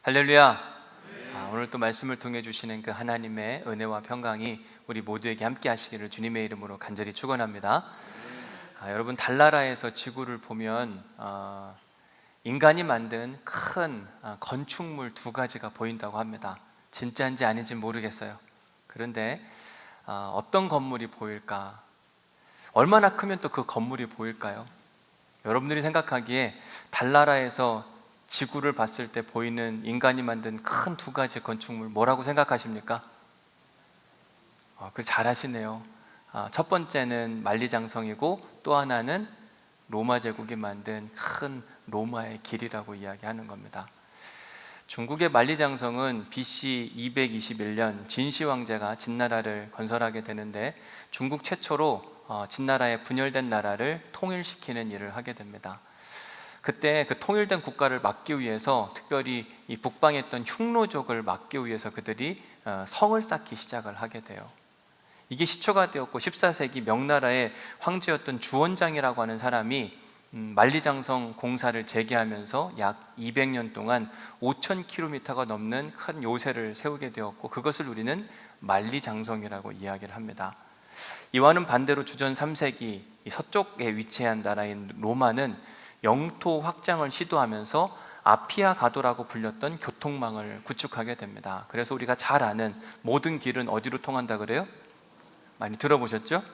할렐루야. 오늘 또 말씀을 통해 주시는 그 하나님의 은혜와 평강이 우리 모두에게 함께 하시기를 주님의 이름으로 간절히 축원합니다. 여러분, 달나라에서 지구를 보면 인간이 만든 큰 건축물 두 가지가 보인다고 합니다. 진짜인지 아닌지 모르겠어요. 그런데 어떤 건물이 보일까? 얼마나 크면 또 그 건물이 보일까요? 여러분들이 생각하기에 달나라에서 지구를 봤을 때 보이는 인간이 만든 큰 두 가지 건축물 뭐라고 생각하십니까? 잘 아시네요. 첫 번째는 만리장성이고 또 하나는 로마 제국이 만든 큰 로마의 길이라고 이야기하는 겁니다. 중국의 만리장성은 BC 221년 진시 황제가 진나라를 건설하게 되는데 중국 최초로 진나라의 분열된 나라를 통일시키는 일을 하게 됩니다. 그때 그 통일된 국가를 막기 위해서 특별히 이 북방에 있던 흉노족을 막기 위해서 그들이 성을 쌓기 시작을 하게 돼요. 이게 시초가 되었고 14세기 명나라의 황제였던 주원장이라고 하는 사람이 만리장성 공사를 재개하면서 약 200년 동안 5,000km가 넘는 큰 요새를 세우게 되었고 그것을 우리는 만리장성이라고 이야기를 합니다. 이와는 반대로 주전 3세기 서쪽에 위치한 나라인 로마는 영토 확장을 시도하면서 아피아 가도라고 불렸던 교통망을 구축하게 됩니다. 그래서 우리가 잘 아는 모든 길은 어디로 통한다 그래요? 많이 들어보셨죠?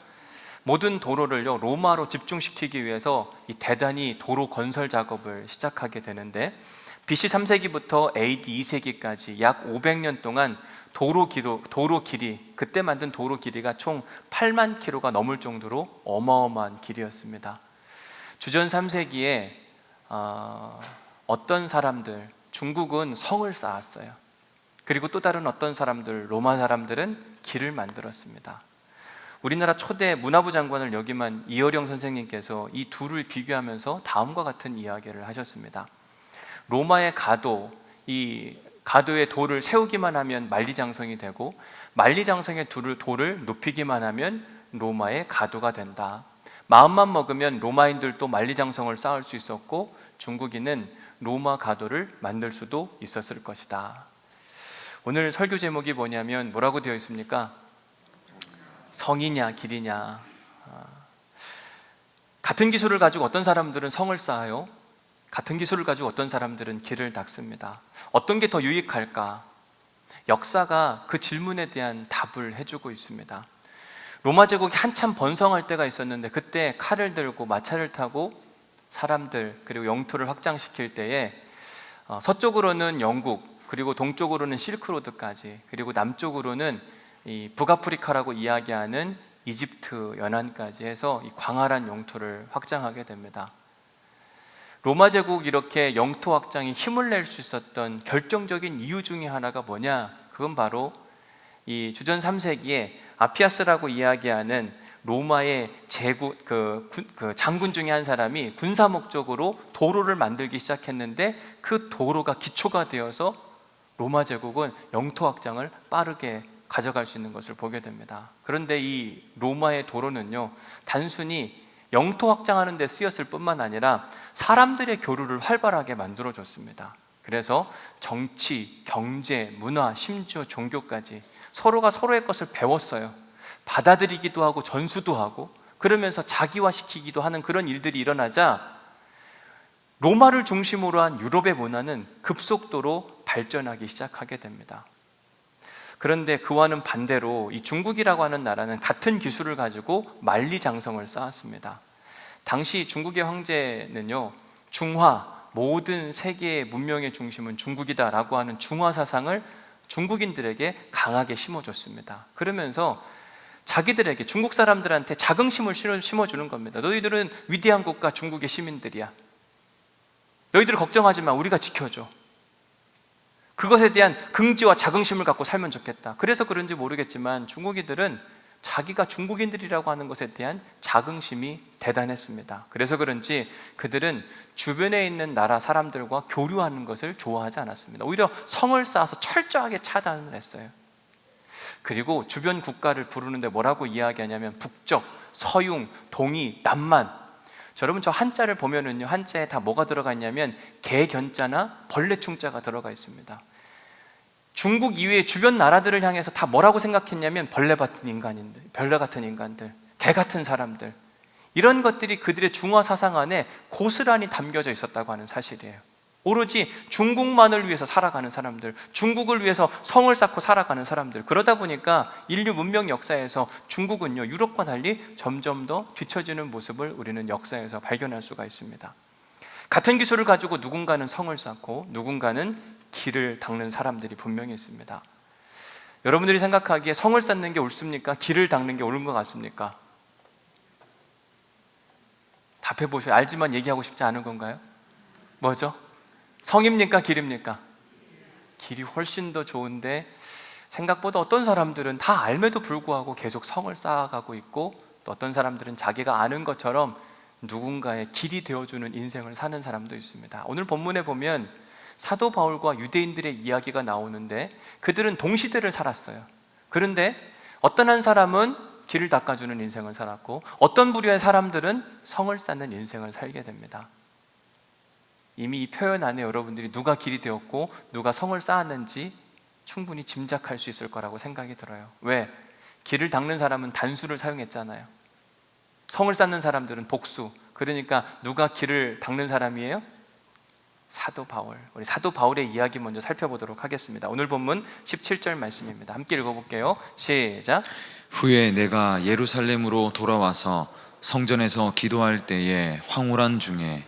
모든 도로를요 로마로 집중시키기 위해서 이 대단히 도로 건설 작업을 시작하게 되는데 BC 3세기부터 AD 2세기까지 약 500년 동안 도로 길이 그때 만든 도로 길이가 총 8만 킬로가 넘을 정도로 어마어마한 길이었습니다. 주전 3세기에 어떤 사람들, 중국은 성을 쌓았어요. 그리고 또 다른 어떤 사람들, 로마 사람들은 길을 만들었습니다. 우리나라 초대 문화부 장관을 역임한 이어령 선생님께서 이 둘을 비교하면서 다음과 같은 이야기를 하셨습니다. 로마의 가도, 이 가도의 돌을 세우기만 하면 만리장성이 되고 만리장성의 돌을 높이기만 하면 로마의 가도가 된다. 마음만 먹으면 로마인들도 만리장성을 쌓을 수 있었고 중국인은 로마 가도를 만들 수도 있었을 것이다. 오늘 설교 제목이 뭐라고 되어 있습니까? 성이냐 길이냐. 같은 기술을 가지고 어떤 사람들은 성을 쌓아요. 같은 기술을 가지고 어떤 사람들은 길을 닦습니다. 어떤 게 더 유익할까? 역사가 그 질문에 대한 답을 해주고 있습니다. 로마 제국이 한참 번성할 때가 있었는데 그때 칼을 들고 마차를 타고 사람들 그리고 영토를 확장시킬 때에 서쪽으로는 영국 그리고 동쪽으로는 실크로드까지 그리고 남쪽으로는 이 북아프리카라고 이야기하는 이집트 연안까지 해서 이 광활한 영토를 확장하게 됩니다. 로마 제국 이렇게 영토 확장에 힘을 낼 수 있었던 결정적인 이유 중에 하나가 뭐냐? 그건 바로 이 주전 3세기에 아피아스라고 이야기하는 로마의 장군 중에 한 사람이 군사 목적으로 도로를 만들기 시작했는데 그 도로가 기초가 되어서 로마 제국은 영토 확장을 빠르게 가져갈 수 있는 것을 보게 됩니다. 그런데 이 로마의 도로는요 단순히 영토 확장하는 데 쓰였을 뿐만 아니라 사람들의 교류를 활발하게 만들어줬습니다. 그래서 정치, 경제, 문화, 심지어 종교까지 서로가 서로의 것을 배웠어요. 받아들이기도 하고 전수도 하고 그러면서 자기화시키기도 하는 그런 일들이 일어나자 로마를 중심으로 한 유럽의 문화는 급속도로 발전하기 시작하게 됩니다. 그런데 그와는 반대로 이 중국이라고 하는 나라는 같은 기술을 가지고 만리장성을 쌓았습니다. 당시 중국의 황제는요 중화, 모든 세계의 문명의 중심은 중국이다라고 하는 중화 사상을 중국인들에게 강하게 심어줬습니다. 그러면서 자기들에게 중국 사람들한테 자긍심을 심어주는 겁니다. 너희들은 위대한 국가 중국의 시민들이야. 너희들 걱정하지 마. 우리가 지켜줘. 그것에 대한 긍지와 자긍심을 갖고 살면 좋겠다. 그래서 그런지 모르겠지만 중국인들은 자기가 중국인들이라고 하는 것에 대한 자긍심이 대단했습니다. 그래서 그런지 그들은 주변에 있는 나라 사람들과 교류하는 것을 좋아하지 않았습니다. 오히려 성을 쌓아서 철저하게 차단을 했어요. 그리고 주변 국가를 부르는데 뭐라고 이야기하냐면 북적, 서융, 동이, 남만 여러분, 저 한자를 보면은요, 한자에 다 뭐가 들어가 있냐면 개견자나 벌레충자가 들어가 있습니다. 중국 이외의 주변 나라들을 향해서 다 뭐라고 생각했냐면 벌레 같은 인간인들, 벌레 같은 인간들, 개 같은 사람들, 이런 것들이 그들의 중화 사상 안에 고스란히 담겨져 있었다고 하는 사실이에요. 오로지 중국만을 위해서 살아가는 사람들, 중국을 위해서 성을 쌓고 살아가는 사람들, 그러다 보니까 인류 문명 역사에서 중국은요, 유럽과 달리 점점 더 뒤처지는 모습을 우리는 역사에서 발견할 수가 있습니다. 같은 기술을 가지고 누군가는 성을 쌓고 누군가는 길을 닦는 사람들이 분명히 있습니다. 여러분들이 생각하기에 성을 쌓는 게 옳습니까? 길을 닦는 게 옳은 것 같습니까? 답해보셔요. 알지만 얘기하고 싶지 않은 건가요? 뭐죠? 성입니까? 길입니까? 길이 훨씬 더 좋은데, 생각보다 어떤 사람들은 다 알매도 불구하고 계속 성을 쌓아가고 있고, 또 어떤 사람들은 자기가 아는 것처럼 누군가의 길이 되어주는 인생을 사는 사람도 있습니다. 오늘 본문에 보면 사도 바울과 유대인들의 이야기가 나오는데, 그들은 동시대를 살았어요. 그런데 어떤 한 사람은 길을 닦아주는 인생을 살았고, 어떤 부류의 사람들은 성을 쌓는 인생을 살게 됩니다. 이미 이 표현 안에 여러분들이 누가 길이 되었고 누가 성을 쌓았는지 충분히 짐작할 수 있을 거라고 생각이 들어요. 왜? 길을 닦는 사람은 단수를 사용했잖아요. 성을 쌓는 사람들은 복수. 그러니까 누가 길을 닦는 사람이에요? 사도 바울. 우리 사도 바울의 이야기 먼저 살펴보도록 하겠습니다. 오늘 본문 17절 말씀입니다. 함께 읽어볼게요. 시작. 후에 내가 예루살렘으로 돌아와서 성전에서 기도할 때에 황홀한 중에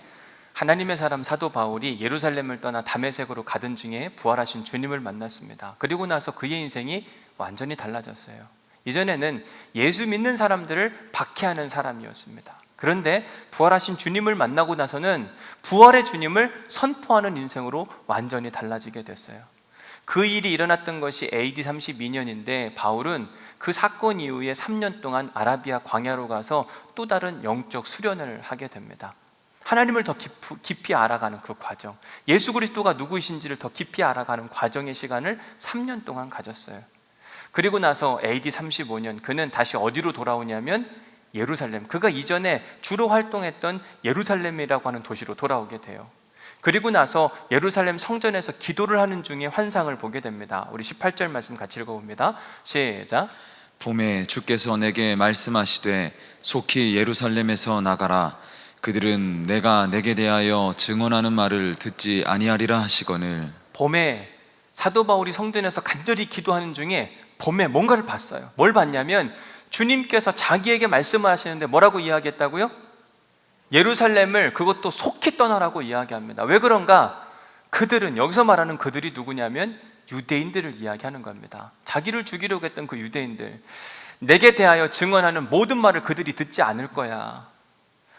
하나님의 사람 사도 바울이 예루살렘을 떠나 다메섹으로 가던 중에 부활하신 주님을 만났습니다. 그리고 나서 그의 인생이 완전히 달라졌어요. 이전에는 예수 믿는 사람들을 박해하는 사람이었습니다. 그런데 부활하신 주님을 만나고 나서는 부활의 주님을 선포하는 인생으로 완전히 달라지게 됐어요. 그 일이 일어났던 것이 AD 32년인데 바울은 그 사건 이후에 3년 동안 아라비아 광야로 가서 또 다른 영적 수련을 하게 됩니다. 하나님을 더 깊이 알아가는 그 과정, 예수 그리스도가 누구이신지를 더 깊이 알아가는 과정의 시간을 3년 동안 가졌어요. 그리고 나서 AD 35년 그는 다시 어디로 돌아오냐면 예루살렘, 그가 이전에 주로 활동했던 예루살렘이라고 하는 도시로 돌아오게 돼요. 그리고 나서 예루살렘 성전에서 기도를 하는 중에 환상을 보게 됩니다. 우리 18절 말씀 같이 읽어봅니다. 시작. 봄에 주께서 내게 말씀하시되 속히 예루살렘에서 나가라. 그들은 내가 내게 대하여 증언하는 말을 듣지 아니하리라 하시거늘. 봄에 사도 바울이 성전에서 간절히 기도하는 중에 봄에 뭔가를 봤어요. 뭘 봤냐면 주님께서 자기에게 말씀을 하시는데 뭐라고 이야기했다고요? 예루살렘을 그것도 속히 떠나라고 이야기합니다. 왜 그런가? 그들은, 여기서 말하는 그들이 누구냐면 유대인들을 이야기하는 겁니다. 자기를 죽이려고 했던 그 유대인들, 내게 대하여 증언하는 모든 말을 그들이 듣지 않을 거야.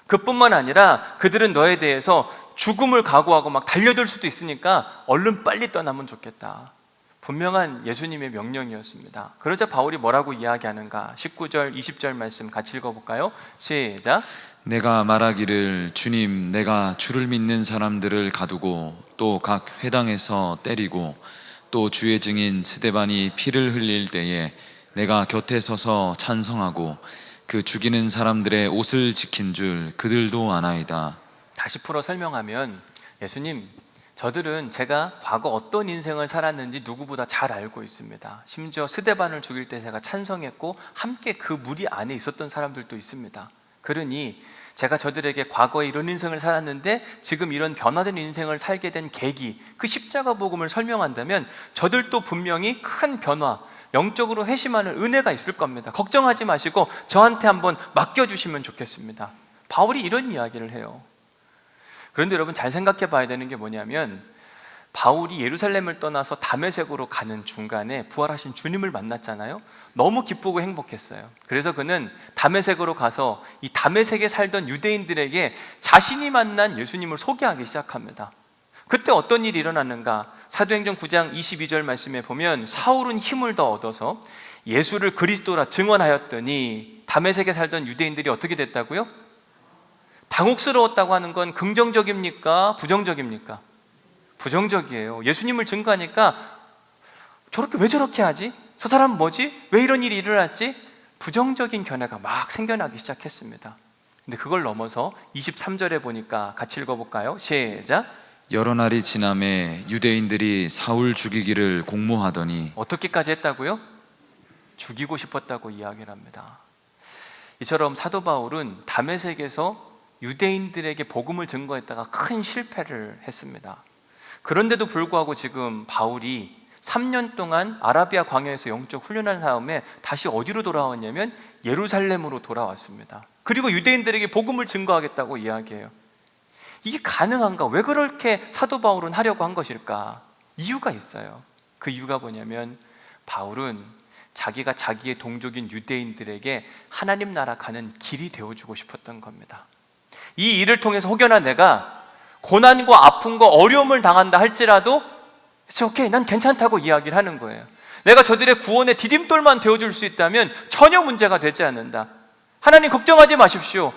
그뿐만 아니라 그들은 너에 대해서 죽음을 각오하고 막 달려들 수도 있으니까 얼른 빨리 떠나면 좋겠다. 분명한 예수님의 명령이었습니다. 그러자 바울이 뭐라고 이야기하는가? 19절, 20절 말씀 같이 읽어볼까요? 시작. 내가 말하기를 주님 내가 주를 믿는 사람들을 가두고 또 각 회당에서 때리고 또 주의 증인 스데반이 피를 흘릴 때에 내가 곁에 서서 찬성하고 그 죽이는 사람들의 옷을 지킨 줄 그들도 아나이다. 다시 풀어 설명하면, 예수님, 저들은 제가 과거 어떤 인생을 살았는지 누구보다 잘 알고 있습니다. 심지어 스데반을 죽일 때 제가 찬성했고 함께 그 무리 안에 있었던 사람들도 있습니다. 그러니 제가 저들에게 과거에 이런 인생을 살았는데 지금 이런 변화된 인생을 살게 된 계기, 그 십자가 복음을 설명한다면 저들도 분명히 큰 변화, 영적으로 회심하는 은혜가 있을 겁니다. 걱정하지 마시고 저한테 한번 맡겨주시면 좋겠습니다. 바울이 이런 이야기를 해요. 그런데 여러분 잘 생각해 봐야 되는 게 뭐냐면, 바울이 예루살렘을 떠나서 다메섹으로 가는 중간에 부활하신 주님을 만났잖아요. 너무 기쁘고 행복했어요. 그래서 그는 다메섹으로 가서 이 다메섹에 살던 유대인들에게 자신이 만난 예수님을 소개하기 시작합니다. 그때 어떤 일이 일어났는가? 사도행전 9장 22절 말씀에 보면 사울은 힘을 더 얻어서 예수를 그리스도라 증언하였더니 다메섹에 살던 유대인들이 어떻게 됐다고요? 당혹스러웠다고 하는 건 긍정적입니까? 부정적입니까? 부정적이에요. 예수님을 증거하니까 왜 저렇게 하지? 저 사람은 뭐지? 왜 이런 일이 일어났지? 부정적인 견해가 막 생겨나기 시작했습니다. 근데 그걸 넘어서 23절에 보니까 같이 읽어볼까요? 시작. 여러 날이 지남에 유대인들이 사울 죽이기를 공모하더니 어떻게까지 했다고요? 죽이고 싶었다고 이야기를 합니다. 이처럼 사도 바울은 다메섹에서 유대인들에게 복음을 증거했다가 큰 실패를 했습니다. 그런데도 불구하고 지금 바울이 3년 동안 아라비아 광야에서 영적 훈련한 다음에 다시 어디로 돌아왔냐면 예루살렘으로 돌아왔습니다. 그리고 유대인들에게 복음을 증거하겠다고 이야기해요. 이게 가능한가? 왜 그렇게 사도 바울은 하려고 한 것일까? 이유가 있어요. 그 이유가 뭐냐면 바울은 자기가 자기의 동족인 유대인들에게 하나님 나라 가는 길이 되어주고 싶었던 겁니다. 이 일을 통해서 혹여나 내가 고난과 아픔과 어려움을 당한다 할지라도 오케이, 난 괜찮다고 이야기를 하는 거예요. 내가 저들의 구원의 디딤돌만 되어줄 수 있다면 전혀 문제가 되지 않는다. 하나님 걱정하지 마십시오.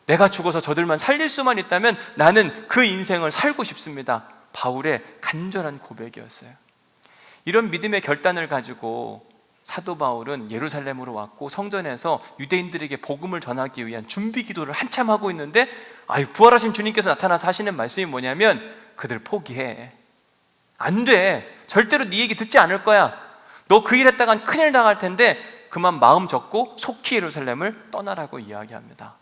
내가 죽어서 저들만 살릴 수만 있다면 나는 그 인생을 살고 싶습니다. 바울의 간절한 고백이었어요. 이런 믿음의 결단을 가지고 사도 바울은 예루살렘으로 왔고 성전에서 유대인들에게 복음을 전하기 위한 준비 기도를 한참 하고 있는데 부활하신 주님께서 나타나서 하시는 말씀이 뭐냐면 그들 포기해. 안 돼. 절대로 네 얘기 듣지 않을 거야. 너 그 일 했다간 큰일 당할 텐데 그만 마음 접고 속히 예루살렘을 떠나라고 이야기합니다.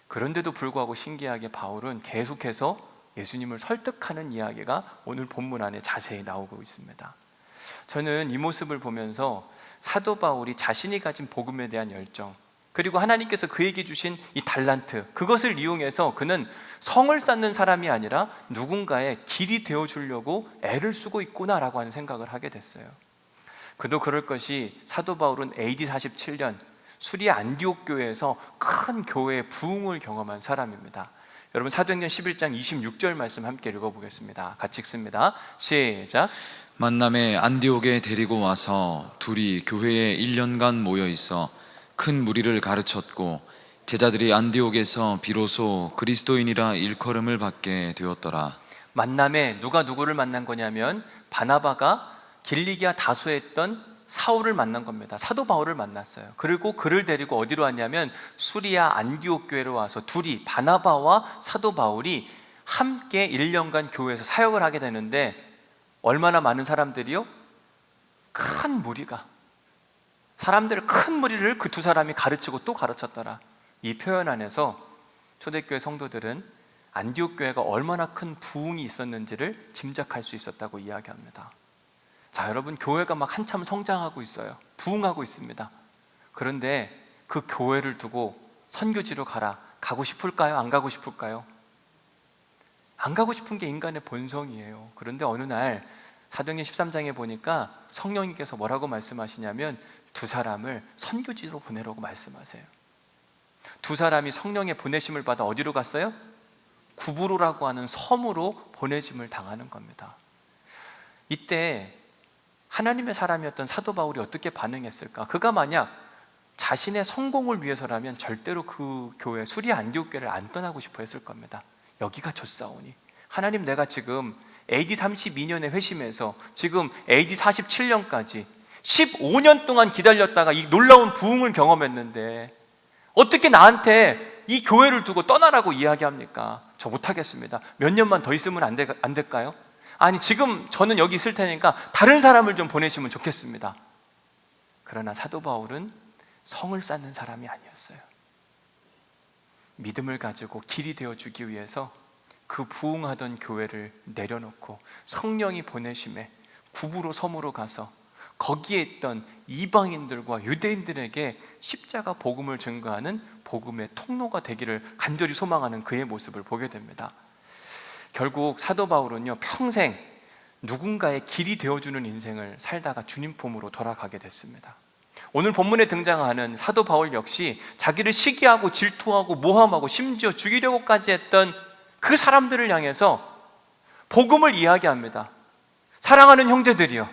그런데도 불구하고 신기하게 바울은 계속해서 예수님을 설득하는 이야기가 오늘 본문 안에 자세히 나오고 있습니다. 저는 이 모습을 보면서 사도 바울이 자신이 가진 복음에 대한 열정, 그리고 하나님께서 그에게 주신 이 달란트, 그것을 이용해서 그는 성을 쌓는 사람이 아니라 누군가의 길이 되어주려고 애를 쓰고 있구나라고 하는 생각을 하게 됐어요. 그도 그럴 것이 사도 바울은 AD 47년 수리아 안디옥 교회에서 큰 교회의 부흥을 경험한 사람입니다. 여러분 사도행전 11장 26절 말씀 함께 읽어보겠습니다. 같이 읽습니다. 시작. 만남에 안디옥에 데리고 와서 둘이 교회에 1년간 모여 있어 큰 무리를 가르쳤고 제자들이 안디옥에서 비로소 그리스도인이라 일컬음을 받게 되었더라. 만남에 누가 누구를 만난 거냐면 바나바가 길리기아 다소에 있던 사울을 만난 겁니다. 사도 바울을 만났어요. 그리고 그를 데리고 어디로 왔냐면 수리아 안디옥 교회로 와서 둘이 바나바와 사도 바울이 함께 1년간 교회에서 사역을 하게 되는데 얼마나 많은 사람들이요? 큰 무리가, 사람들 큰 무리를 그 두 사람이 가르치고 또 가르쳤더라. 이 표현 안에서 초대교회 성도들은 안디옥 교회가 얼마나 큰 부흥이 있었는지를 짐작할 수 있었다고 이야기합니다. 자, 여러분, 교회가 막 한참 성장하고 있어요. 부흥하고 있습니다. 그런데 그 교회를 두고 선교지로 가고 싶을까요? 안 가고 싶을까요? 안 가고 싶은 게 인간의 본성이에요. 그런데 어느 날 사도행전 13장에 보니까 성령님께서 뭐라고 말씀하시냐면 두 사람을 선교지로 보내라고 말씀하세요. 두 사람이 성령의 보내심을 받아 어디로 갔어요? 구브로라고 하는 섬으로 보내짐을 당하는 겁니다. 이때 하나님의 사람이었던 사도 바울이 어떻게 반응했을까? 그가 만약 자신의 성공을 위해서라면 절대로 그 교회 수리아 안디옥 교회를 안 떠나고 싶어 했을 겁니다. 여기가 좋사오니 하나님, 내가 지금 AD 32년에 회심해서 지금 AD 47년까지 15년 동안 기다렸다가 이 놀라운 부흥을 경험했는데 어떻게 나한테 이 교회를 두고 떠나라고 이야기합니까? 저 못하겠습니다. 몇 년만 더 있으면 안 될까요? 아니, 지금 저는 여기 있을 테니까 다른 사람을 좀 보내시면 좋겠습니다. 그러나 사도 바울은 성을 쌓는 사람이 아니었어요. 믿음을 가지고 길이 되어주기 위해서 그 부흥하던 교회를 내려놓고 성령이 보내심에 구브로 섬으로 가서 거기에 있던 이방인들과 유대인들에게 십자가 복음을 증거하는 복음의 통로가 되기를 간절히 소망하는 그의 모습을 보게 됩니다. 결국 사도 바울은요, 평생 누군가의 길이 되어주는 인생을 살다가 주님 품으로 돌아가게 됐습니다. 오늘 본문에 등장하는 사도 바울 역시 자기를 시기하고 질투하고 모함하고 심지어 죽이려고까지 했던 그 사람들을 향해서 복음을 이야기합니다. 사랑하는 형제들이여,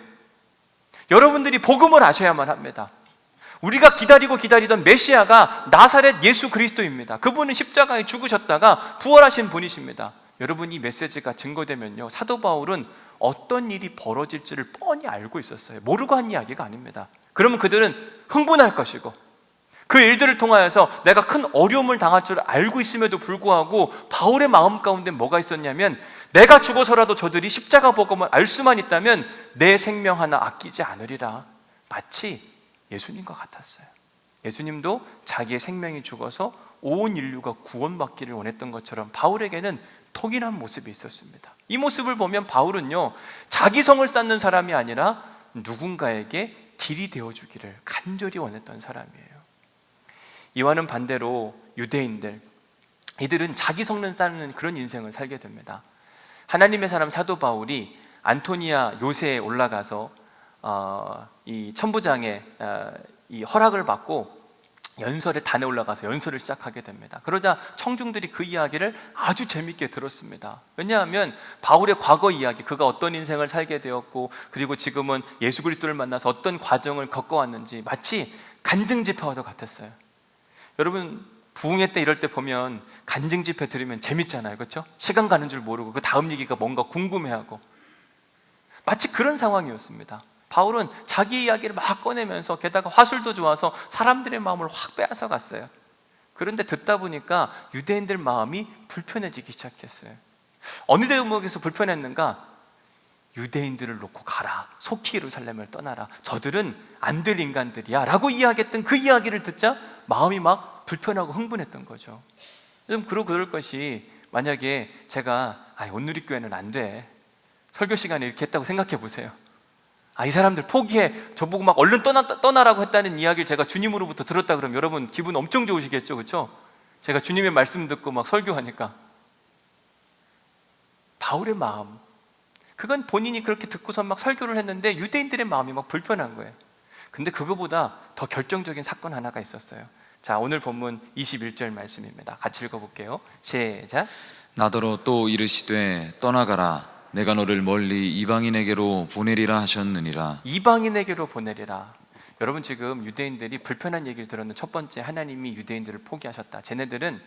여러분들이 복음을 아셔야만 합니다. 우리가 기다리던 메시아가 나사렛 예수 그리스도입니다. 그분은 십자가에 죽으셨다가 부활하신 분이십니다. 여러분, 이 메시지가 증거되면요, 사도 바울은 어떤 일이 벌어질지를 뻔히 알고 있었어요. 모르고 한 이야기가 아닙니다. 그러면 그들은 흥분할 것이고 그 일들을 통하여서 내가 큰 어려움을 당할 줄 알고 있음에도 불구하고 바울의 마음 가운데 뭐가 있었냐면, 내가 죽어서라도 저들이 십자가 복음을 알 수만 있다면 내 생명 하나 아끼지 않으리라. 마치 예수님과 같았어요. 예수님도 자기의 생명이 죽어서 온 인류가 구원받기를 원했던 것처럼 바울에게는 통일한 모습이 있었습니다. 이 모습을 보면 바울은요, 자기 성을 쌓는 사람이 아니라 누군가에게 길이 되어주기를 간절히 원했던 사람이에요. 이와는 반대로 유대인들, 이들은 자기 성을 쌓는 그런 인생을 살게 됩니다. 하나님의 사람 사도 바울이 안토니아 요새에 올라가서 이 천부장의 이 허락을 받고 연설의 단에 올라가서 연설을 시작하게 됩니다. 그러자 청중들이 그 이야기를 아주 재밌게 들었습니다. 왜냐하면 바울의 과거 이야기, 그가 어떤 인생을 살게 되었고, 그리고 지금은 예수 그리스도를 만나서 어떤 과정을 겪어왔는지 마치 간증 집회와도 같았어요. 여러분, 부흥회 때 이럴 때 보면 간증 집회 들으면 재밌잖아요, 그렇죠? 시간 가는 줄 모르고 그 다음 얘기가 뭔가 궁금해하고, 마치 그런 상황이었습니다. 바울은 자기 이야기를 막 꺼내면서, 게다가 화술도 좋아서 사람들의 마음을 확 빼앗아 갔어요. 그런데 듣다 보니까 유대인들 마음이 불편해지기 시작했어요. 어느 대목에서 불편했는가? 유대인들을 놓고 가라, 속히 예루살렘을 떠나라, 저들은 안 될 인간들이야 라고 이야기했던 그 이야기를 듣자 마음이 막 불편하고 흥분했던 거죠. 좀 그럴 것이, 만약에 제가 온누리교회는 안 돼, 설교 시간에 이렇게 했다고 생각해 보세요. 이 사람들 포기해, 저보고 막 얼른 떠나라고 했다는 이야기를 제가 주님으로부터 들었다 그러면 여러분 기분 엄청 좋으시겠죠, 그렇죠? 제가 주님의 말씀 듣고 막 설교하니까. 바울의 마음, 그건 본인이 그렇게 듣고서 막 설교를 했는데 유대인들의 마음이 막 불편한 거예요. 근데 그거보다 더 결정적인 사건 하나가 있었어요. 자, 오늘 본문 21절 말씀입니다. 같이 읽어볼게요. 시작. 나더러 또 이르시되 떠나가라, 내가 너를 멀리 이방인에게로 보내리라 하셨느니라. 이방인에게로 보내리라. 여러분, 지금 유대인들이 불편한 얘기를 들었는 첫 번째, 하나님이 유대인들을 포기하셨다. 쟤네들은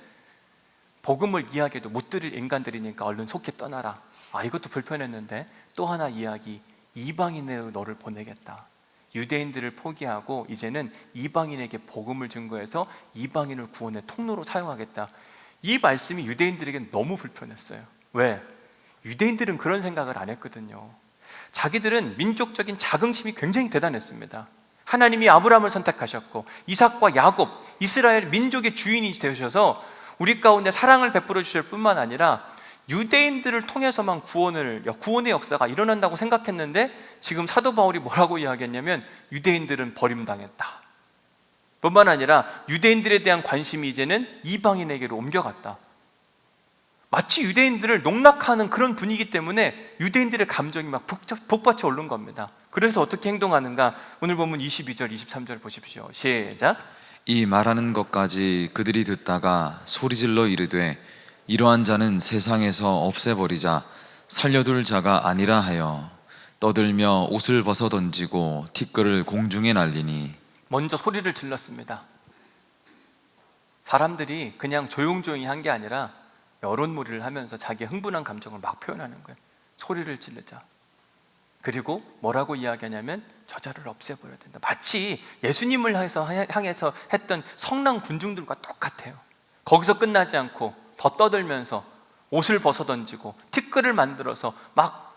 복음을 이야기해도 못 들을 인간들이니까 얼른 속히 떠나라. 이것도 불편했는데 또 하나 이야기, 이방인으로 너를 보내겠다. 유대인들을 포기하고 이제는 이방인에게 복음을 증거해서 이방인을 구원의 통로로 사용하겠다. 이 말씀이 유대인들에게 너무 불편했어요. 왜? 유대인들은 그런 생각을 안 했거든요. 자기들은 민족적인 자긍심이 굉장히 대단했습니다. 하나님이 아브라함을 선택하셨고 이삭과 야곱, 이스라엘 민족의 주인이 되셔서 우리 가운데 사랑을 베풀어 주실 뿐만 아니라 유대인들을 통해서만 구원의 역사가 일어난다고 생각했는데, 지금 사도 바울이 뭐라고 이야기했냐면 유대인들은 버림당했다. 뿐만 아니라 유대인들에 대한 관심이 이제는 이방인에게로 옮겨갔다. 마치 유대인들을 농락하는 그런 분위기 때문에 유대인들의 감정이 막 북받쳐 오른 겁니다. 그래서 어떻게 행동하는가? 오늘 본문 22절, 23절 보십시오. 시작. 이 말하는 것까지 그들이 듣다가 소리질러 이르되 이러한 자는 세상에서 없애버리자, 살려둘 자가 아니라 하여 떠들며 옷을 벗어 던지고 티끌을 공중에 날리니. 먼저 소리를 질렀습니다. 사람들이 그냥 조용조용히 한 게 아니라 여론몰이를 하면서 자기의 흥분한 감정을 막 표현하는 거예요. 소리를 지르자. 그리고 뭐라고 이야기하냐면 저자를 없애버려야 된다. 마치 예수님을 향해서 했던 성난 군중들과 똑같아요. 거기서 끝나지 않고 더 떠들면서 옷을 벗어 던지고 티끌을 만들어서 막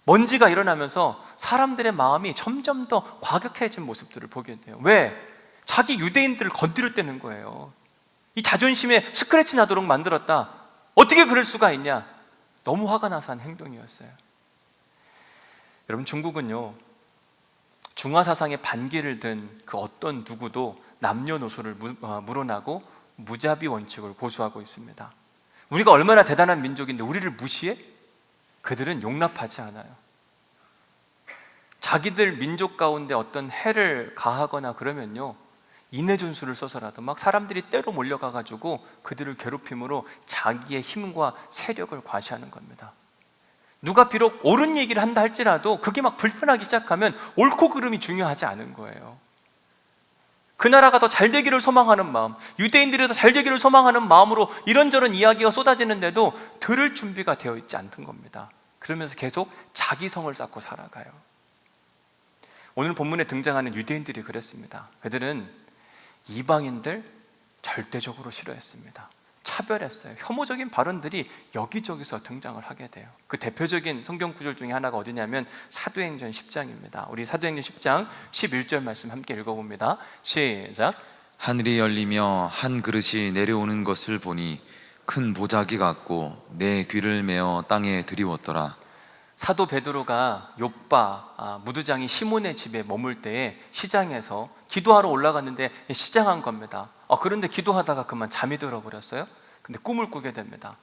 먼지가 일어나면서 사람들의 마음이 점점 더 과격해진 모습들을 보게 돼요. 왜? 자기 유대인들을 건드렸다는 거예요. 이 자존심에 스크래치 나도록 만들었다. 어떻게 그럴 수가 있냐? 너무 화가 나서 한 행동이었어요. 여러분, 중국은요, 중화사상의 반기를 든 그 어떤 누구도 남녀노소를 물어나고 무자비 원칙을 고수하고 있습니다. 우리가 얼마나 대단한 민족인데 우리를 무시해? 그들은 용납하지 않아요. 자기들 민족 가운데 어떤 해를 가하거나 그러면요, 인해존수를 써서라도 막 사람들이 때로 몰려가가지고 그들을 괴롭힘으로 자기의 힘과 세력을 과시하는 겁니다. 누가 비록 옳은 얘기를 한다 할지라도 그게 막 불편하기 시작하면 옳고 그름이 중요하지 않은 거예요. 그 나라가 더 잘 되기를 소망하는 마음, 유대인들이 더 잘 되기를 소망하는 마음으로 이런저런 이야기가 쏟아지는데도 들을 준비가 되어 있지 않던 겁니다. 그러면서 계속 자기 성을 쌓고 살아가요. 오늘 본문에 등장하는 유대인들이 그랬습니다. 그들은 이방인들 절대적으로 싫어했습니다. 차별했어요. 혐오적인 발언들이 여기저기서 등장을 하게 돼요. 그 대표적인 성경 구절 중에 하나가 어디냐면 사도행전 10장입니다. 우리 사도행전 10장 11절 말씀 함께 읽어봅니다. 시작. 하늘이 열리며 한 그릇이 내려오는 것을 보니 큰 보자기 같고 내 귀를 메어 땅에 들이웠더라. 사도 베드로가 욥바 무두장이 시몬의 집에 머물 때에 시장에서 기도하러 올라갔는데 시장한 겁니다. 그런데 기도하다가 그만 잠이 들어버렸어요. 근데 꿈을 꾸게 됩니다.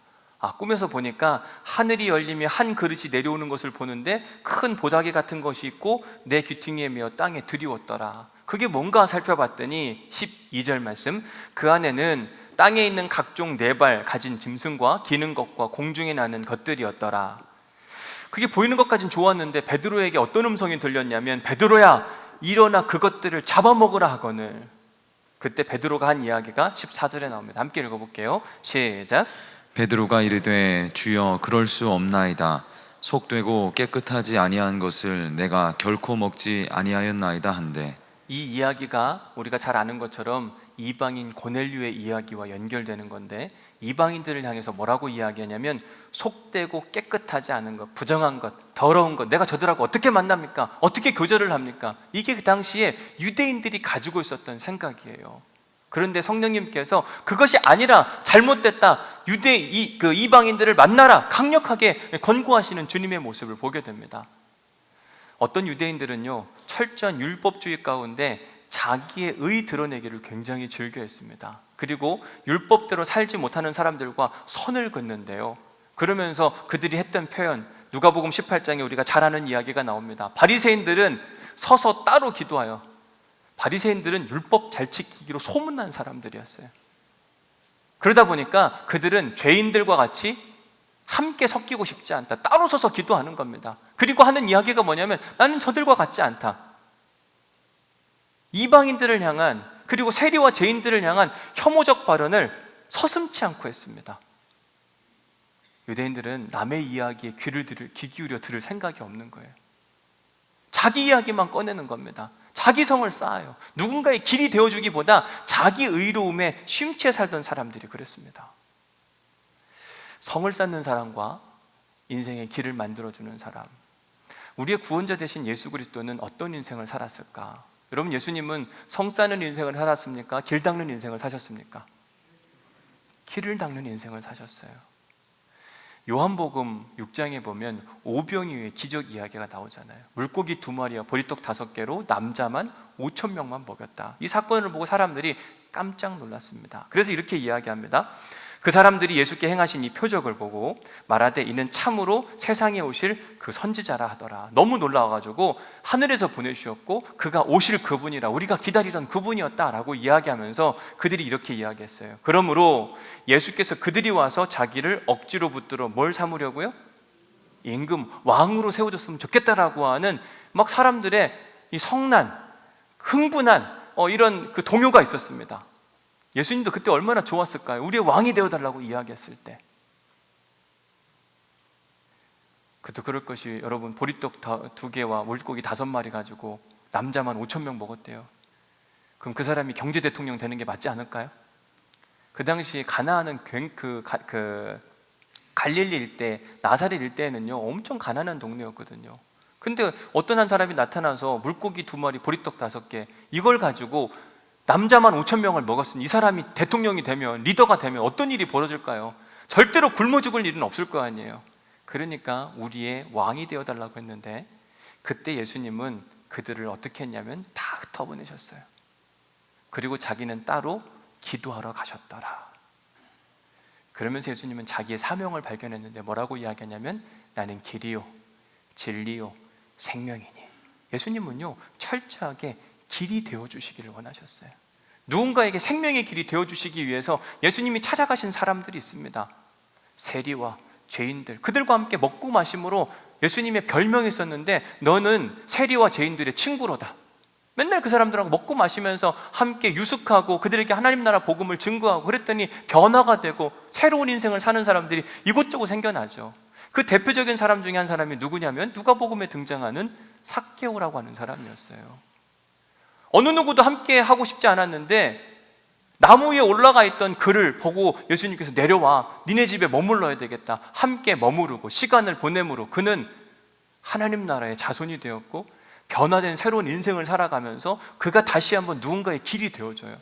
꿈에서 보니까 하늘이 열리며 한 그릇이 내려오는 것을 보는데 큰 보자기 같은 것이 있고 내 귀퉁이에 메어 땅에 들이웠더라. 그게 뭔가 살펴봤더니 12절 말씀, 그 안에는 땅에 있는 각종 네 발 가진 짐승과 기는 것과 공중에 나는 것들이었더라. 그게 보이는 것까진 좋았는데 베드로에게 어떤 음성이 들렸냐면, 베드로야 일어나 그것들을 잡아먹으라 하거늘. 그때 베드로가 한 이야기가 14절에 나옵니다. 함께 읽어볼게요. 시작. 베드로가 이르되 주여 그럴 수 없나이다. 속되고 깨끗하지 아니한 것을 내가 결코 먹지 아니하였나이다 한데. 이 이야기가 우리가 잘 아는 것처럼 이방인 고넬료의 이야기와 연결되는 건데, 이방인들을 향해서 뭐라고 이야기하냐면 속되고 깨끗하지 않은 것, 부정한 것, 더러운 것, 내가 저들하고 어떻게 만납니까? 어떻게 교제를 합니까? 이게 그 당시에 유대인들이 가지고 있었던 생각이에요. 그런데 성령님께서 그것이 아니라 잘못됐다, 이방인들을 만나라, 강력하게 권고하시는 주님의 모습을 보게 됩니다. 어떤 유대인들은요, 철저한 율법주의 가운데 자기의 의 드러내기를 굉장히 즐겨했습니다. 그리고 율법대로 살지 못하는 사람들과 선을 긋는데요, 그러면서 그들이 했던 표현, 누가복음 18장에 우리가 잘 아는 이야기가 나옵니다. 바리새인들은 서서 따로 기도하여, 바리새인들은 율법 잘 지키기로 소문난 사람들이었어요. 그러다 보니까 그들은 죄인들과 같이 함께 섞이고 싶지 않다, 따로 서서 기도하는 겁니다. 그리고 하는 이야기가 뭐냐면 나는 저들과 같지 않다. 이방인들을 향한, 그리고 세리와 죄인들을 향한 혐오적 발언을 서슴지 않고 했습니다. 유대인들은 남의 이야기에 귀 기울여 들을 생각이 없는 거예요. 자기 이야기만 꺼내는 겁니다. 자기 성을 쌓아요. 누군가의 길이 되어주기보다 자기 의로움에 쉼취해 살던 사람들이 그랬습니다. 성을 쌓는 사람과 인생의 길을 만들어주는 사람, 우리의 구원자 되신 예수 그리스도는 어떤 인생을 살았을까? 여러분, 예수님은 성 쌓는 인생을 살았습니까? 길 닦는 인생을 사셨습니까? 길을 닦는 인생을 사셨어요. 요한복음 6장에 보면 오병이어의 기적 이야기가 나오잖아요. 물고기 2마리와 보리떡 5개로 남자만 5,000명만 먹였다. 이 사건을 보고 사람들이 깜짝 놀랐습니다. 그래서 이렇게 이야기합니다. 그 사람들이 예수께 행하신 이 표적을 보고 말하되 이는 참으로 세상에 오실 그 선지자라 하더라. 너무 놀라워가지고 하늘에서 보내주셨고 그가 오실 그분이라, 우리가 기다리던 그분이었다라고 이야기하면서 그들이 이렇게 이야기했어요. 그러므로 예수께서 그들이 와서 자기를 억지로 붙들어 뭘 삼으려고요? 임금, 왕으로 세워줬으면 좋겠다라고 하는 막 사람들의 이 성난, 흥분한 이런 그 동요가 있었습니다. 예수님도 그때 얼마나 좋았을까요? 우리의 왕이 되어달라고 이야기했을 때. 그도 그럴 것이, 여러분, 보리떡 2개와 물고기 5마리 가지고 남자만 5,000명 먹었대요. 그럼 그 사람이 경제 대통령 되는 게 맞지 않을까요? 그 당시 가나안은 갈릴리 일대, 나사렛 일대에는요 엄청 가난한 동네였거든요. 근데 어떤 한 사람이 나타나서 물고기 2마리, 보리떡 5개, 이걸 가지고 남자만 5,000명을 먹었으니 이 사람이 대통령이 되면, 리더가 되면 어떤 일이 벌어질까요? 절대로 굶어 죽을 일은 없을 거 아니에요. 그러니까 우리의 왕이 되어달라고 했는데, 그때 예수님은 그들을 어떻게 했냐면 다 흩어보내셨어요. 그리고 자기는 따로 기도하러 가셨더라. 그러면서 예수님은 자기의 사명을 발견했는데 뭐라고 이야기하냐면 나는 길이요 진리요 생명이니. 예수님은요 철저하게 길이 되어주시기를 원하셨어요. 누군가에게 생명의 길이 되어주시기 위해서 예수님이 찾아가신 사람들이 있습니다. 세리와 죄인들, 그들과 함께 먹고 마심으로 예수님의 별명이 있었는데 너는 세리와 죄인들의 친구로다. 맨날 그 사람들하고 먹고 마시면서 함께 유숙하고 그들에게 하나님 나라 복음을 증거하고 그랬더니 변화가 되고 새로운 인생을 사는 사람들이 이곳저곳 생겨나죠. 그 대표적인 사람 중에 한 사람이 누구냐면 누가복음에 등장하는 삭개오라고 하는 사람이었어요. 어느 누구도 함께 하고 싶지 않았는데 나무 위에 올라가 있던 그를 보고 예수님께서 내려와 니네 집에 머물러야 되겠다. 함께 머무르고 시간을 보내므로 그는 하나님 나라의 자손이 되었고 변화된 새로운 인생을 살아가면서 그가 다시 한번 누군가의 길이 되어줘요.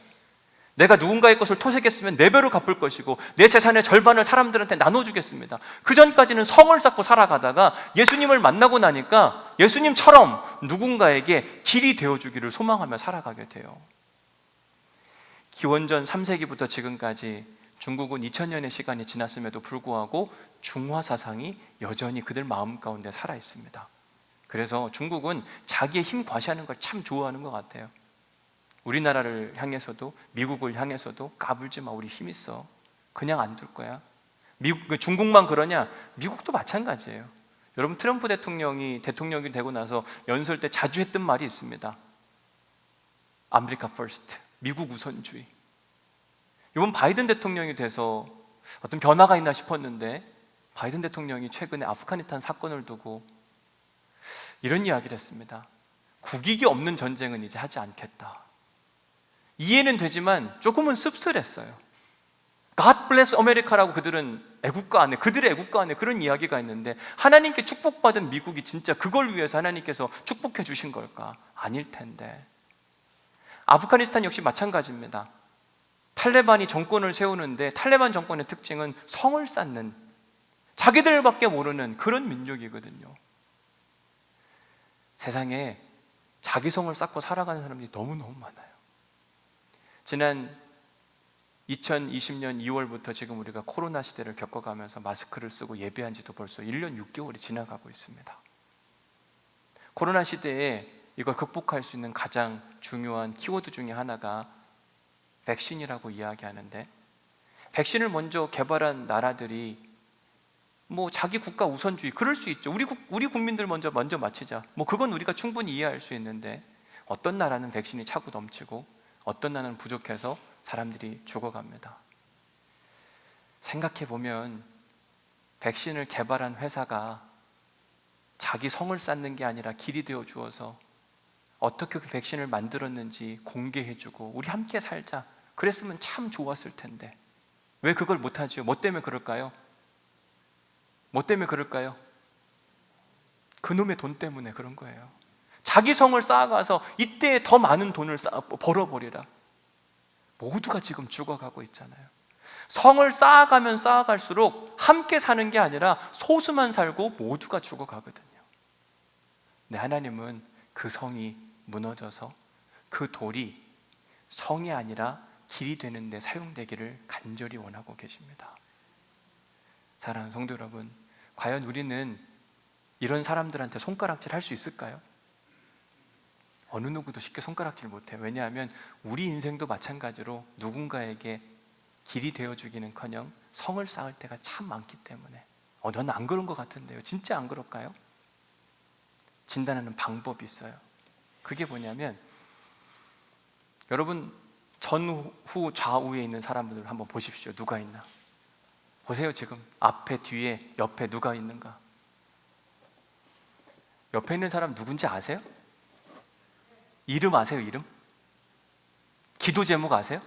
내가 누군가의 것을 토색했으면 4배로 갚을 것이고 내 재산의 절반을 사람들한테 나눠주겠습니다. 그 전까지는 성을 쌓고 살아가다가 예수님을 만나고 나니까 예수님처럼 누군가에게 길이 되어주기를 소망하며 살아가게 돼요. 기원전 3세기부터 지금까지 중국은 2000년의 시간이 지났음에도 불구하고 중화 사상이 여전히 그들 마음 가운데 살아 있습니다. 그래서 중국은 자기의 힘 과시하는 걸 참 좋아하는 것 같아요. 우리나라를 향해서도 미국을 향해서도 까불지 마, 우리 힘 있어. 그냥 안 둘 거야. 중국만 그러냐? 미국도 마찬가지예요. 여러분, 트럼프 대통령이 되고 나서 연설 때 자주 했던 말이 있습니다. 아메리카 퍼스트, 미국 우선주의. 이번 바이든 대통령이 돼서 어떤 변화가 있나 싶었는데 바이든 대통령이 최근에 아프가니스탄 사건을 두고 이런 이야기를 했습니다. 국익이 없는 전쟁은 이제 하지 않겠다. 이해는 되지만 조금은 씁쓸했어요. God bless America라고 그들의 애국가 안에 그런 이야기가 있는데 하나님께 축복받은 미국이 진짜 그걸 위해서 하나님께서 축복해 주신 걸까? 아닐 텐데. 아프가니스탄 역시 마찬가지입니다. 탈레반이 정권을 세우는데 탈레반 정권의 특징은 성을 쌓는, 자기들밖에 모르는 그런 민족이거든요. 세상에 자기 성을 쌓고 살아가는 사람들이 너무너무 많아요. 지난 2020년 2월부터 지금 우리가 코로나 시대를 겪어가면서 마스크를 쓰고 예배한 지도 벌써 1년 6개월이 지나가고 있습니다. 코로나 시대에 이걸 극복할 수 있는 가장 중요한 키워드 중에 하나가 백신이라고 이야기하는데, 백신을 먼저 개발한 나라들이 뭐 자기 국가 우선주의, 그럴 수 있죠. 우리 국민들 먼저 맞히자. 뭐 그건 우리가 충분히 이해할 수 있는데, 어떤 나라는 백신이 차고 넘치고 어떤 나라는 부족해서 사람들이 죽어갑니다. 생각해 보면 백신을 개발한 회사가 자기 성을 쌓는 게 아니라 길이 되어 주어서 어떻게 그 백신을 만들었는지 공개해주고 우리 함께 살자, 그랬으면 참 좋았을 텐데 왜 그걸 못하지요? 뭐 때문에 그럴까요? 그놈의 돈 때문에 그런 거예요. 자기 성을 쌓아가서 이때 더 많은 돈을 벌어버리라. 모두가 지금 죽어가고 있잖아요. 성을 쌓아가면 쌓아갈수록 함께 사는 게 아니라 소수만 살고 모두가 죽어가거든요. 근데 하나님은 그 성이 무너져서 그 돌이 성이 아니라 길이 되는 데 사용되기를 간절히 원하고 계십니다. 사랑하는 성도 여러분, 과연 우리는 이런 사람들한테 손가락질 할 수 있을까요? 어느 누구도 쉽게 손가락질 못해요. 왜냐하면 우리 인생도 마찬가지로 누군가에게 길이 되어주기는커녕 성을 쌓을 때가 참 많기 때문에. 너는 안 그런 것 같은데요. 진짜 안 그럴까요? 진단하는 방법이 있어요. 그게 뭐냐면, 여러분 전후 좌우에 있는 사람들을 한번 보십시오. 누가 있나? 보세요. 지금 앞에, 뒤에, 옆에 누가 있는가? 옆에 있는 사람 누군지 아세요? 이름 아세요? 이름? 기도 제목 아세요?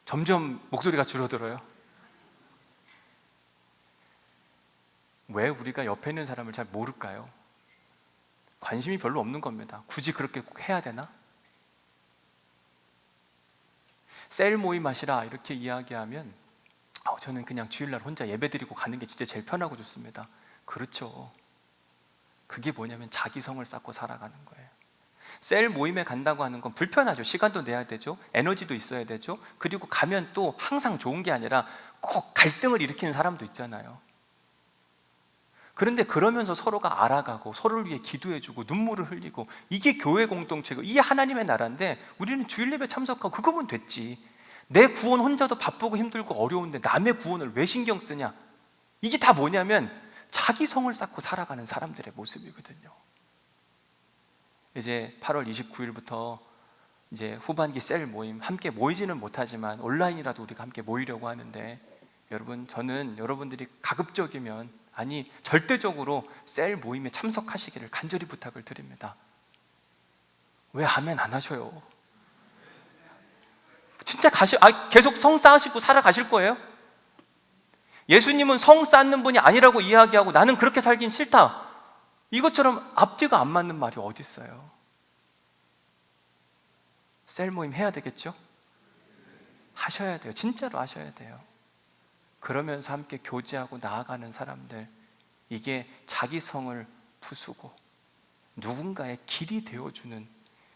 점점 목소리가 줄어들어요. 왜 우리가 옆에 있는 사람을 잘 모를까요? 관심이 별로 없는 겁니다. 굳이 그렇게 꼭 해야 되나? 셀 모임 하시라 이렇게 이야기하면 저는 그냥 주일날 혼자 예배드리고 가는 게 진짜 제일 편하고 좋습니다. 그렇죠. 그게 뭐냐면 자기 성을 쌓고 살아가는 거예요. 셀 모임에 간다고 하는 건 불편하죠. 시간도 내야 되죠. 에너지도 있어야 되죠. 그리고 가면 또 항상 좋은 게 아니라 꼭 갈등을 일으키는 사람도 있잖아요. 그런데 그러면서 서로가 알아가고 서로를 위해 기도해주고 눈물을 흘리고, 이게 교회 공동체고 이게 하나님의 나라인데 우리는 주일 예배 참석하고 그거면 됐지. 내 구원 혼자도 바쁘고 힘들고 어려운데 남의 구원을 왜 신경 쓰냐? 이게 다 뭐냐면 자기 성을 쌓고 살아가는 사람들의 모습이거든요. 이제 8월 29일부터 이제 후반기 셀 모임, 함께 모이지는 못하지만 온라인이라도 우리가 함께 모이려고 하는데, 여러분, 저는 여러분들이 가급적이면, 아니 절대적으로 셀 모임에 참석하시기를 간절히 부탁을 드립니다. 왜 아멘 안 하셔요? 진짜 계속 성 쌓으시고 살아가실 거예요? 예수님은 성 쌓는 분이 아니라고 이야기하고 나는 그렇게 살긴 싫다, 이것처럼 앞뒤가 안 맞는 말이 어디 있어요? 셀 모임 해야 되겠죠? 하셔야 돼요. 진짜로 하셔야 돼요. 그러면서 함께 교제하고 나아가는 사람들, 이게 자기 성을 부수고 누군가의 길이 되어주는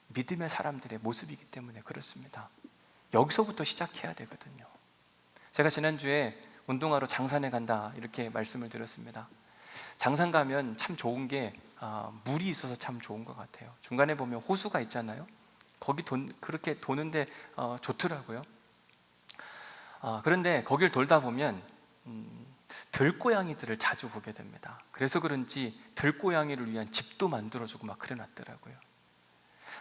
믿음의 사람들의 모습이기 때문에 그렇습니다. 여기서부터 시작해야 되거든요. 제가 지난주에 운동하러 장산에 간다 이렇게 말씀을 드렸습니다. 장산 가면 참 좋은 게 물이 있어서 참 좋은 것 같아요. 중간에 보면 호수가 있잖아요. 거기 그렇게 도는데 좋더라고요. 그런데 거길 돌다 보면 들고양이들을 자주 보게 됩니다. 그래서 그런지 들고양이를 위한 집도 만들어주고 막 그래놨더라고요.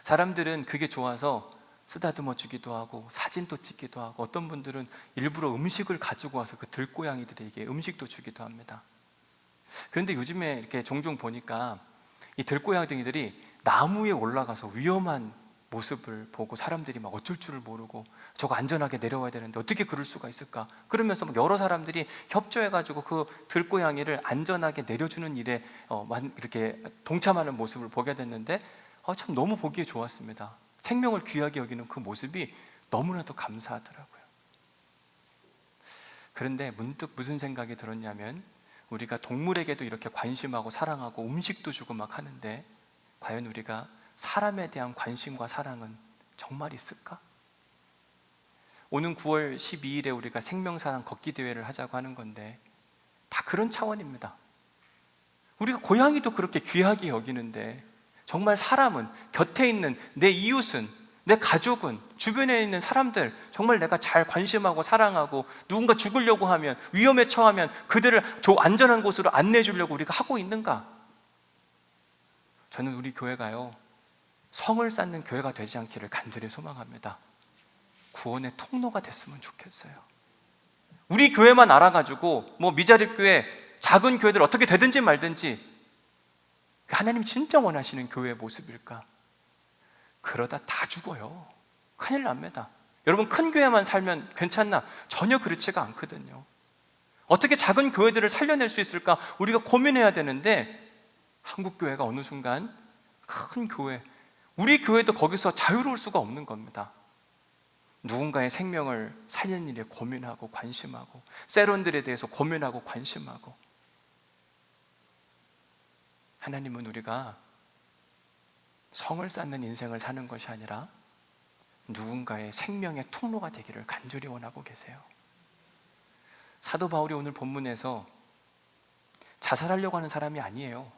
사람들은 그게 좋아서 쓰다듬어 주기도 하고 사진도 찍기도 하고, 어떤 분들은 일부러 음식을 가지고 와서 그 들고양이들에게 음식도 주기도 합니다. 그런데 요즘에 이렇게 종종 보니까 이 들고양이들이 나무에 올라가서 위험한 모습을 보고 사람들이 막 어쩔 줄을 모르고 저거 안전하게 내려와야 되는데 어떻게 그럴 수가 있을까? 그러면서 막 여러 사람들이 협조해가지고 그 들고양이를 안전하게 내려주는 일에 이렇게 동참하는 모습을 보게 됐는데 참 너무 보기에 좋았습니다. 생명을 귀하게 여기는 그 모습이 너무나도 감사하더라고요. 그런데 문득 무슨 생각이 들었냐면, 우리가 동물에게도 이렇게 관심하고 사랑하고 음식도 주고 막 하는데 과연 우리가 사람에 대한 관심과 사랑은 정말 있을까? 오는 9월 12일에 우리가 생명사랑 걷기 대회를 하자고 하는 건데 다 그런 차원입니다. 우리가 고양이도 그렇게 귀하게 여기는데 정말 사람은, 곁에 있는 내 이웃은, 내 가족은, 주변에 있는 사람들 정말 내가 잘 관심하고 사랑하고 누군가 죽으려고 하면, 위험에 처하면 그들을 안전한 곳으로 안내해 주려고 우리가 하고 있는가? 저는 우리 교회가요, 성을 쌓는 교회가 되지 않기를 간절히 소망합니다. 구원의 통로가 됐으면 좋겠어요. 우리 교회만 알아가지고 미자립교회, 작은 교회들 어떻게 되든지 말든지, 하나님 진짜 원하시는 교회의 모습일까? 그러다 다 죽어요. 큰일 납니다. 여러분, 큰 교회만 살면 괜찮나? 전혀 그렇지가 않거든요. 어떻게 작은 교회들을 살려낼 수 있을까? 우리가 고민해야 되는데 한국교회가 어느 순간 큰 교회, 우리 교회도 거기서 자유로울 수가 없는 겁니다. 누군가의 생명을 살리는 일에 고민하고 관심하고, 세론들에 대해서 고민하고 관심하고. 하나님은 우리가 성을 쌓는 인생을 사는 것이 아니라 누군가의 생명의 통로가 되기를 간절히 원하고 계세요. 사도 바울이 오늘 본문에서 자살하려고 하는 사람이 아니에요.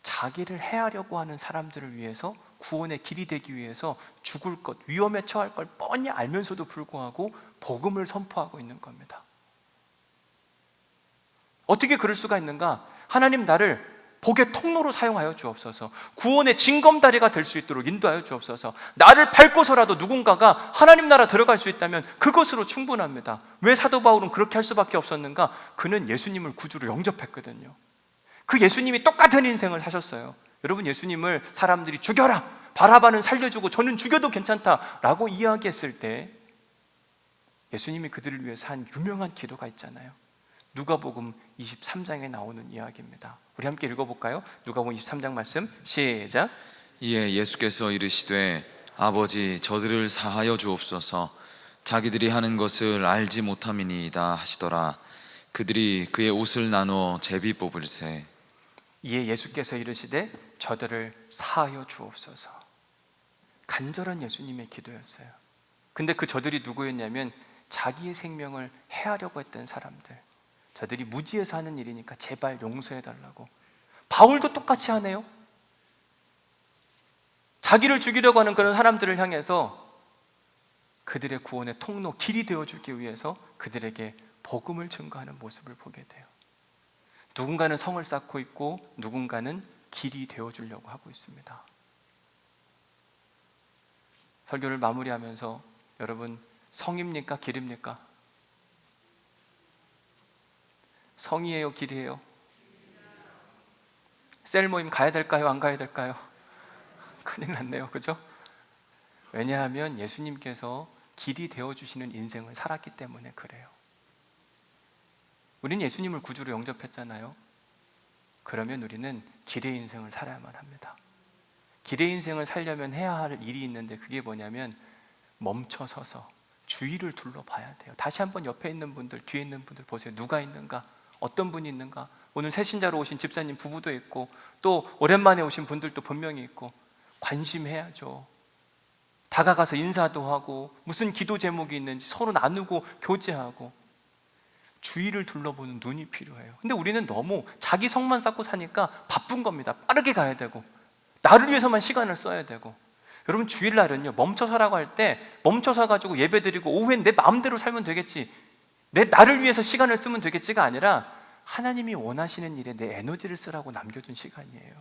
자기를 해하려고 하는 사람들을 위해서, 구원의 길이 되기 위해서 죽을 것, 위험에 처할 걸 뻔히 알면서도 불구하고 복음을 선포하고 있는 겁니다. 어떻게 그럴 수가 있는가? 하나님, 나를 복의 통로로 사용하여 주옵소서. 구원의 징검다리가 될 수 있도록 인도하여 주옵소서. 나를 밟고서라도 누군가가 하나님 나라 들어갈 수 있다면 그것으로 충분합니다. 왜 사도 바울은 그렇게 할 수밖에 없었는가? 그는 예수님을 구주로 영접했거든요. 그 예수님이 똑같은 인생을 사셨어요. 여러분, 예수님을 사람들이 죽여라, 바라바는 살려주고 저는 죽여도 괜찮다라고 이야기했을 때 예수님이 그들을 위해서 한 유명한 기도가 있잖아요. 누가복음 23장에 나오는 이야기입니다. 우리 함께 읽어볼까요? 누가복음 23장 말씀 시작. 이에 예수께서 이르시되 아버지, 저들을 사하여 주옵소서. 자기들이 하는 것을 알지 못함이니이다 하시더라. 그들이 그의 옷을 나누어 제비 뽑을세. 이에 예수께서 이르시되 저들을 사하여 주옵소서. 간절한 예수님의 기도였어요. 근데 그 저들이 누구였냐면 자기의 생명을 해하려고 했던 사람들. 저들이 무지해서 하는 일이니까 제발 용서해달라고. 바울도 똑같이 하네요. 자기를 죽이려고 하는 그런 사람들을 향해서 그들의 구원의 통로, 길이 되어주기 위해서 그들에게 복음을 증거하는 모습을 보게 돼요. 누군가는 성을 쌓고 있고 누군가는 길이 되어주려고 하고 있습니다. 설교를 마무리하면서 여러분, 성입니까? 길입니까? 성이에요? 길이에요? 셀 모임 가야 될까요? 안 가야 될까요? 큰일 났네요, 그죠? 왜냐하면 예수님께서 길이 되어주시는 인생을 살았기 때문에 그래요. 우리는 예수님을 구주로 영접했잖아요. 그러면 우리는 길의 인생을 살아야만 합니다. 길의 인생을 살려면 해야 할 일이 있는데 그게 뭐냐면 멈춰서서 주위를 둘러봐야 돼요. 다시 한번 옆에 있는 분들, 뒤에 있는 분들 보세요. 누가 있는가? 어떤 분이 있는가? 오늘 새신자로 오신 집사님 부부도 있고 또 오랜만에 오신 분들도 분명히 있고 관심해야죠. 다가가서 인사도 하고 무슨 기도 제목이 있는지 서로 나누고 교제하고 주위를 둘러보는 눈이 필요해요. 근데 우리는 너무 자기 성만 쌓고 사니까 바쁜 겁니다. 빠르게 가야 되고 나를 위해서만 시간을 써야 되고. 여러분 주일날은요 멈춰서라고 할 때 멈춰서 가지고 예배드리고 오후엔 내 마음대로 살면 되겠지, 나를 위해서 시간을 쓰면 되겠지가 아니라 하나님이 원하시는 일에 내 에너지를 쓰라고 남겨준 시간이에요.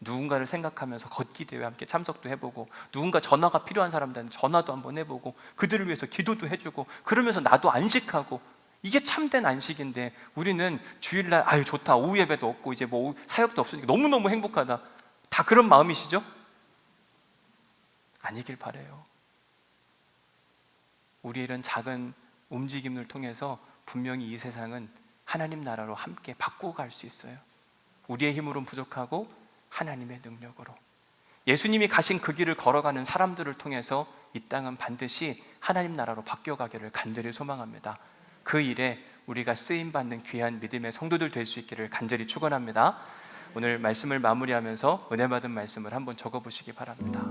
누군가를 생각하면서 걷기 대회 함께 참석도 해보고 누군가 전화가 필요한 사람들은 전화도 한번 해보고 그들을 위해서 기도도 해주고 그러면서 나도 안식하고, 이게 참된 안식인데 우리는 주일날 아유 좋다, 오후 예배도 없고 이제 뭐 사역도 없으니까 너무너무 행복하다, 다 그런 마음이시죠? 아니길 바라요. 우리의 이런 작은 움직임을 통해서 분명히 이 세상은 하나님 나라로 함께 바꾸어 갈 수 있어요. 우리의 힘으로는 부족하고 하나님의 능력으로 예수님이 가신 그 길을 걸어가는 사람들을 통해서 이 땅은 반드시 하나님 나라로 바뀌어가기를 간절히 소망합니다. 그 일에 우리가 쓰임받는 귀한 믿음의 성도들 될 수 있기를 간절히 축원합니다. 오늘 말씀을 마무리하면서 은혜 받은 말씀을 한번 적어보시기 바랍니다.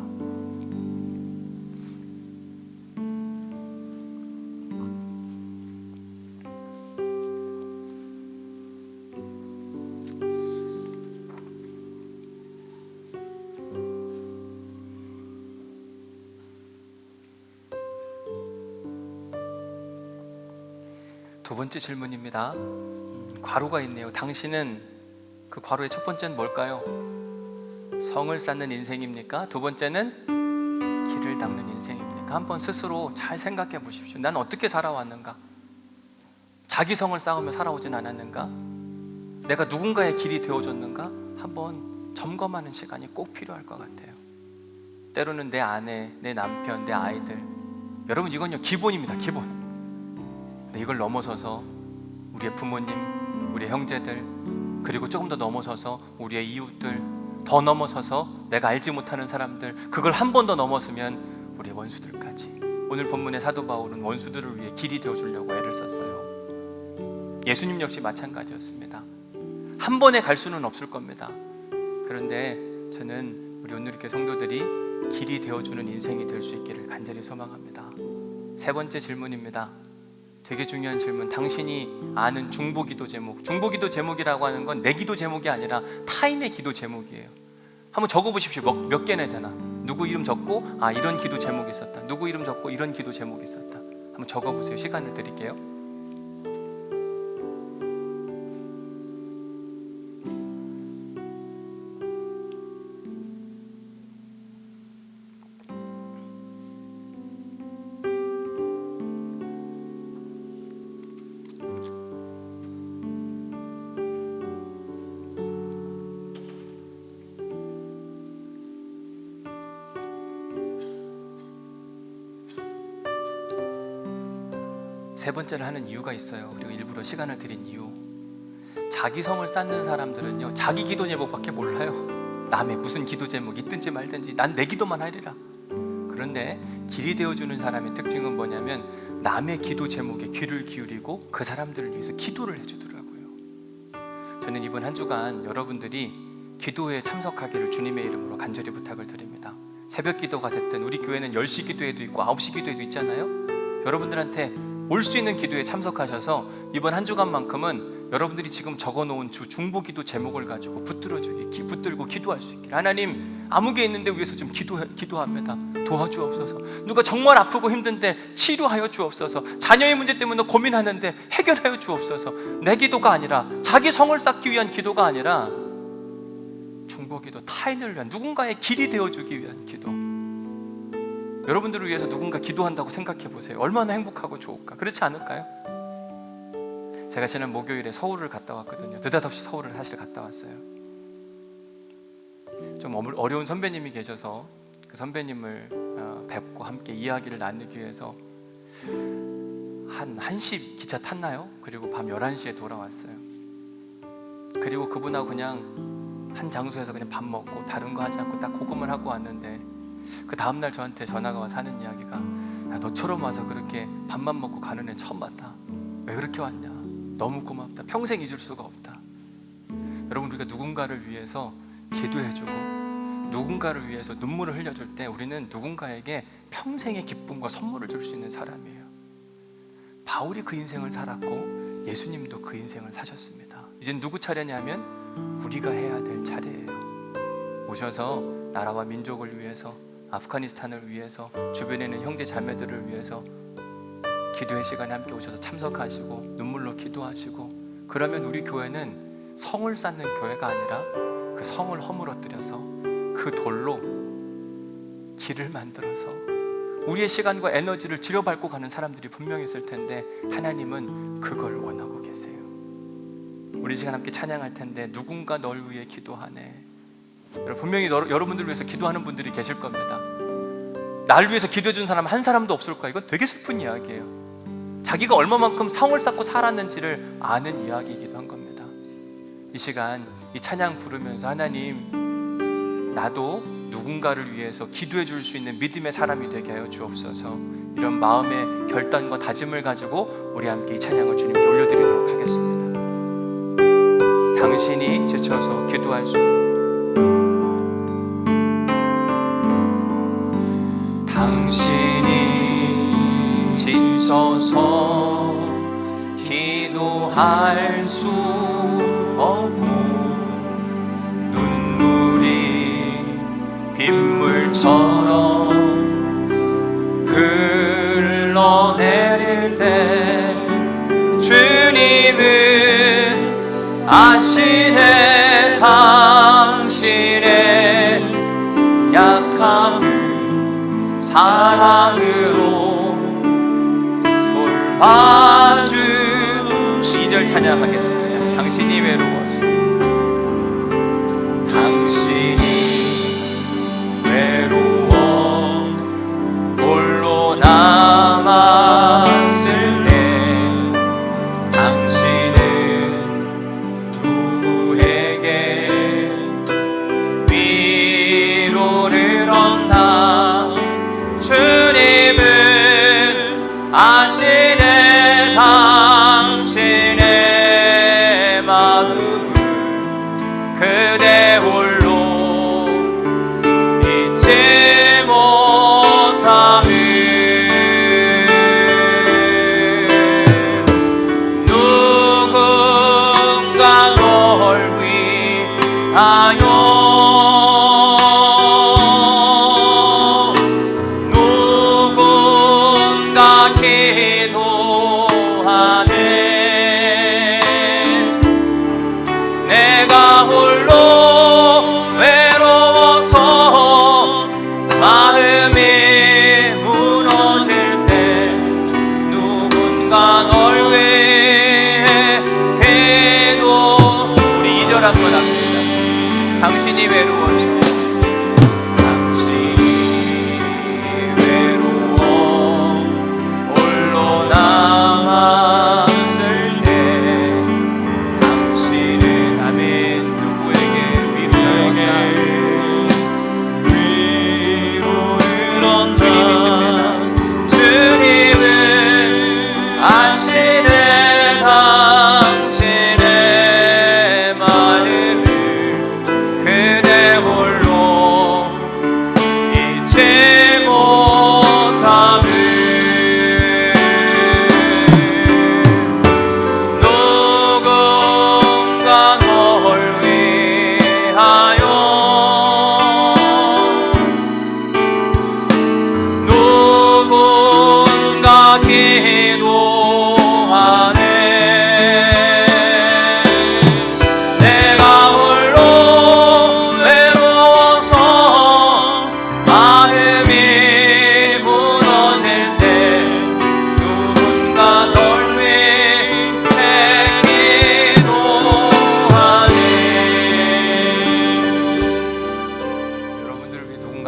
두 번째 질문입니다. 괄호가 있네요. 당신은 그 괄호의 첫 번째는 뭘까요? 성을 쌓는 인생입니까? 두 번째는 길을 닦는 인생입니까? 한번 스스로 잘 생각해 보십시오. 난 어떻게 살아왔는가? 자기 성을 쌓으며 살아오진 않았는가? 내가 누군가의 길이 되어줬는가? 한번 점검하는 시간이 꼭 필요할 것 같아요. 때로는 내 아내, 내 남편, 내 아이들, 여러분 이건요 기본입니다. 기본. 이걸 넘어서서 우리의 부모님, 우리의 형제들, 그리고 조금 더 넘어서서 우리의 이웃들, 더 넘어서서 내가 알지 못하는 사람들, 그걸 한 번 더 넘었으면 우리의 원수들까지. 오늘 본문의 사도 바울은 원수들을 위해 길이 되어주려고 애를 썼어요. 예수님 역시 마찬가지였습니다. 한 번에 갈 수는 없을 겁니다. 그런데 저는 우리 온누리교회 성도들이 길이 되어주는 인생이 될 수 있기를 간절히 소망합니다. 세 번째 질문입니다. 되게 중요한 질문. 당신이 아는 중보기도 제목. 중보기도 제목이라고 하는 건 내 기도 제목이 아니라 타인의 기도 제목이에요. 한번 적어보십시오. 몇 개나 되나? 누구 이름 적고 아 이런 기도 제목이 있었다, 누구 이름 적고 이런 기도 제목이 있었다. 한번 적어보세요. 시간을 드릴게요. 세 번째를 하는 이유가 있어요. 그리고 일부러 시간을 드린 이유. 자기 성을 쌓는 사람들은요 자기 기도 제목밖에 몰라요. 남의 무슨 기도 제목 있든지 말든지 난 내 기도만 하리라. 그런데 길이 되어주는 사람의 특징은 뭐냐면 남의 기도 제목에 귀를 기울이고 그 사람들을 위해서 기도를 해주더라고요. 저는 이번 한 주간 여러분들이 기도에 참석하기를 주님의 이름으로 간절히 부탁을 드립니다. 새벽 기도가 됐든 우리 교회는 10시 기도회도 있고 9시 기도회도 있잖아요. 여러분들한테 올 수 있는 기도에 참석하셔서 이번 한 주간만큼은 여러분들이 지금 적어놓은 중보기도 제목을 가지고 붙들고 기도할 수 있기를. 하나님 아무개 있는데 위해서 좀 기도합니다. 도와주옵소서. 누가 정말 아프고 힘든데 치료하여 주옵소서. 자녀의 문제 때문에 고민하는데 해결하여 주옵소서. 내 기도가 아니라 자기 성을 쌓기 위한 기도가 아니라 중보기도, 타인을 위한 누군가의 길이 되어주기 위한 기도. 여러분들을 위해서 누군가 기도한다고 생각해 보세요. 얼마나 행복하고 좋을까? 그렇지 않을까요? 제가 지난 목요일에 서울을 갔다 왔거든요. 느닷없이 서울을 사실 갔다 왔어요. 좀 어려운 선배님이 계셔서 그 선배님을 뵙고 함께 이야기를 나누기 위해서 한 1시 기차 탔나요? 그리고 밤 11시에 돌아왔어요. 그리고 그분하고 그냥 한 장소에서 그냥 밥 먹고 다른 거 하지 않고 딱 고금을 하고 왔는데, 그 다음날 저한테 전화가 와서 하는 이야기가, 야, 너처럼 와서 그렇게 밥만 먹고 가는 애 처음 봤다. 왜 그렇게 왔냐? 너무 고맙다. 평생 잊을 수가 없다. 여러분, 우리가 누군가를 위해서 기도해주고 누군가를 위해서 눈물을 흘려줄 때 우리는 누군가에게 평생의 기쁨과 선물을 줄 수 있는 사람이에요. 바울이 그 인생을 살았고 예수님도 그 인생을 사셨습니다. 이젠 누구 차례냐면 우리가 해야 될 차례예요. 오셔서 나라와 민족을 위해서, 아프가니스탄을 위해서, 주변에 있는 형제 자매들을 위해서 기도의 시간에 함께 오셔서 참석하시고 눈물로 기도하시고, 그러면 우리 교회는 성을 쌓는 교회가 아니라 그 성을 허물어뜨려서 그 돌로 길을 만들어서 우리의 시간과 에너지를 지려밟고 가는 사람들이 분명히 있을 텐데, 하나님은 그걸 원하고 계세요. 우리 시간 함께 찬양할 텐데, 누군가 널 위해 기도하네. 여러분, 분명히 여러분들 위해서 기도하는 분들이 계실 겁니다. 날 위해서 기도해 준 사람 한 사람도 없을 거야. 이건 되게 슬픈 이야기예요. 자기가 얼마만큼 성을 쌓고 살았는지를 아는 이야기이기도 한 겁니다. 이 시간 이 찬양 부르면서, 하나님, 나도 누군가를 위해서 기도해 줄 수 있는 믿음의 사람이 되게 하여 주옵소서. 이런 마음의 결단과 다짐을 가지고 우리 함께 이 찬양을 주님께 올려드리도록 하겠습니다. 당신이 지쳐서 기도할 수, 당신이 지쳐서 기도할 수 없고 눈물이 빗물처럼 흘러내릴 때 주님은 아시네. 당신의 약함을 사랑으로 돌봐주. 2절 찬양하겠습니다. 당신이 외로워서, 당신이 외로워 홀로 남았을 때 당신은 누구에게 위로를 얻나. 주님은 아시네. 당신의 마음을 그대 홀로 잊지 못하는, 누군가 널 위하여, 누군가 기도하네. 내가 홀로 외로워서 마음이 무너질 때 누군가 널 위해 기도. 우리 2절 한번 합시다. 당신이 외로워져, 당신이 외로워 홀로 남았을 때 당신은, 아멘, 누구에게 위로를 얻나. 주님이십니다. 주님은 아시네. 당신의 마음을 그대 홀로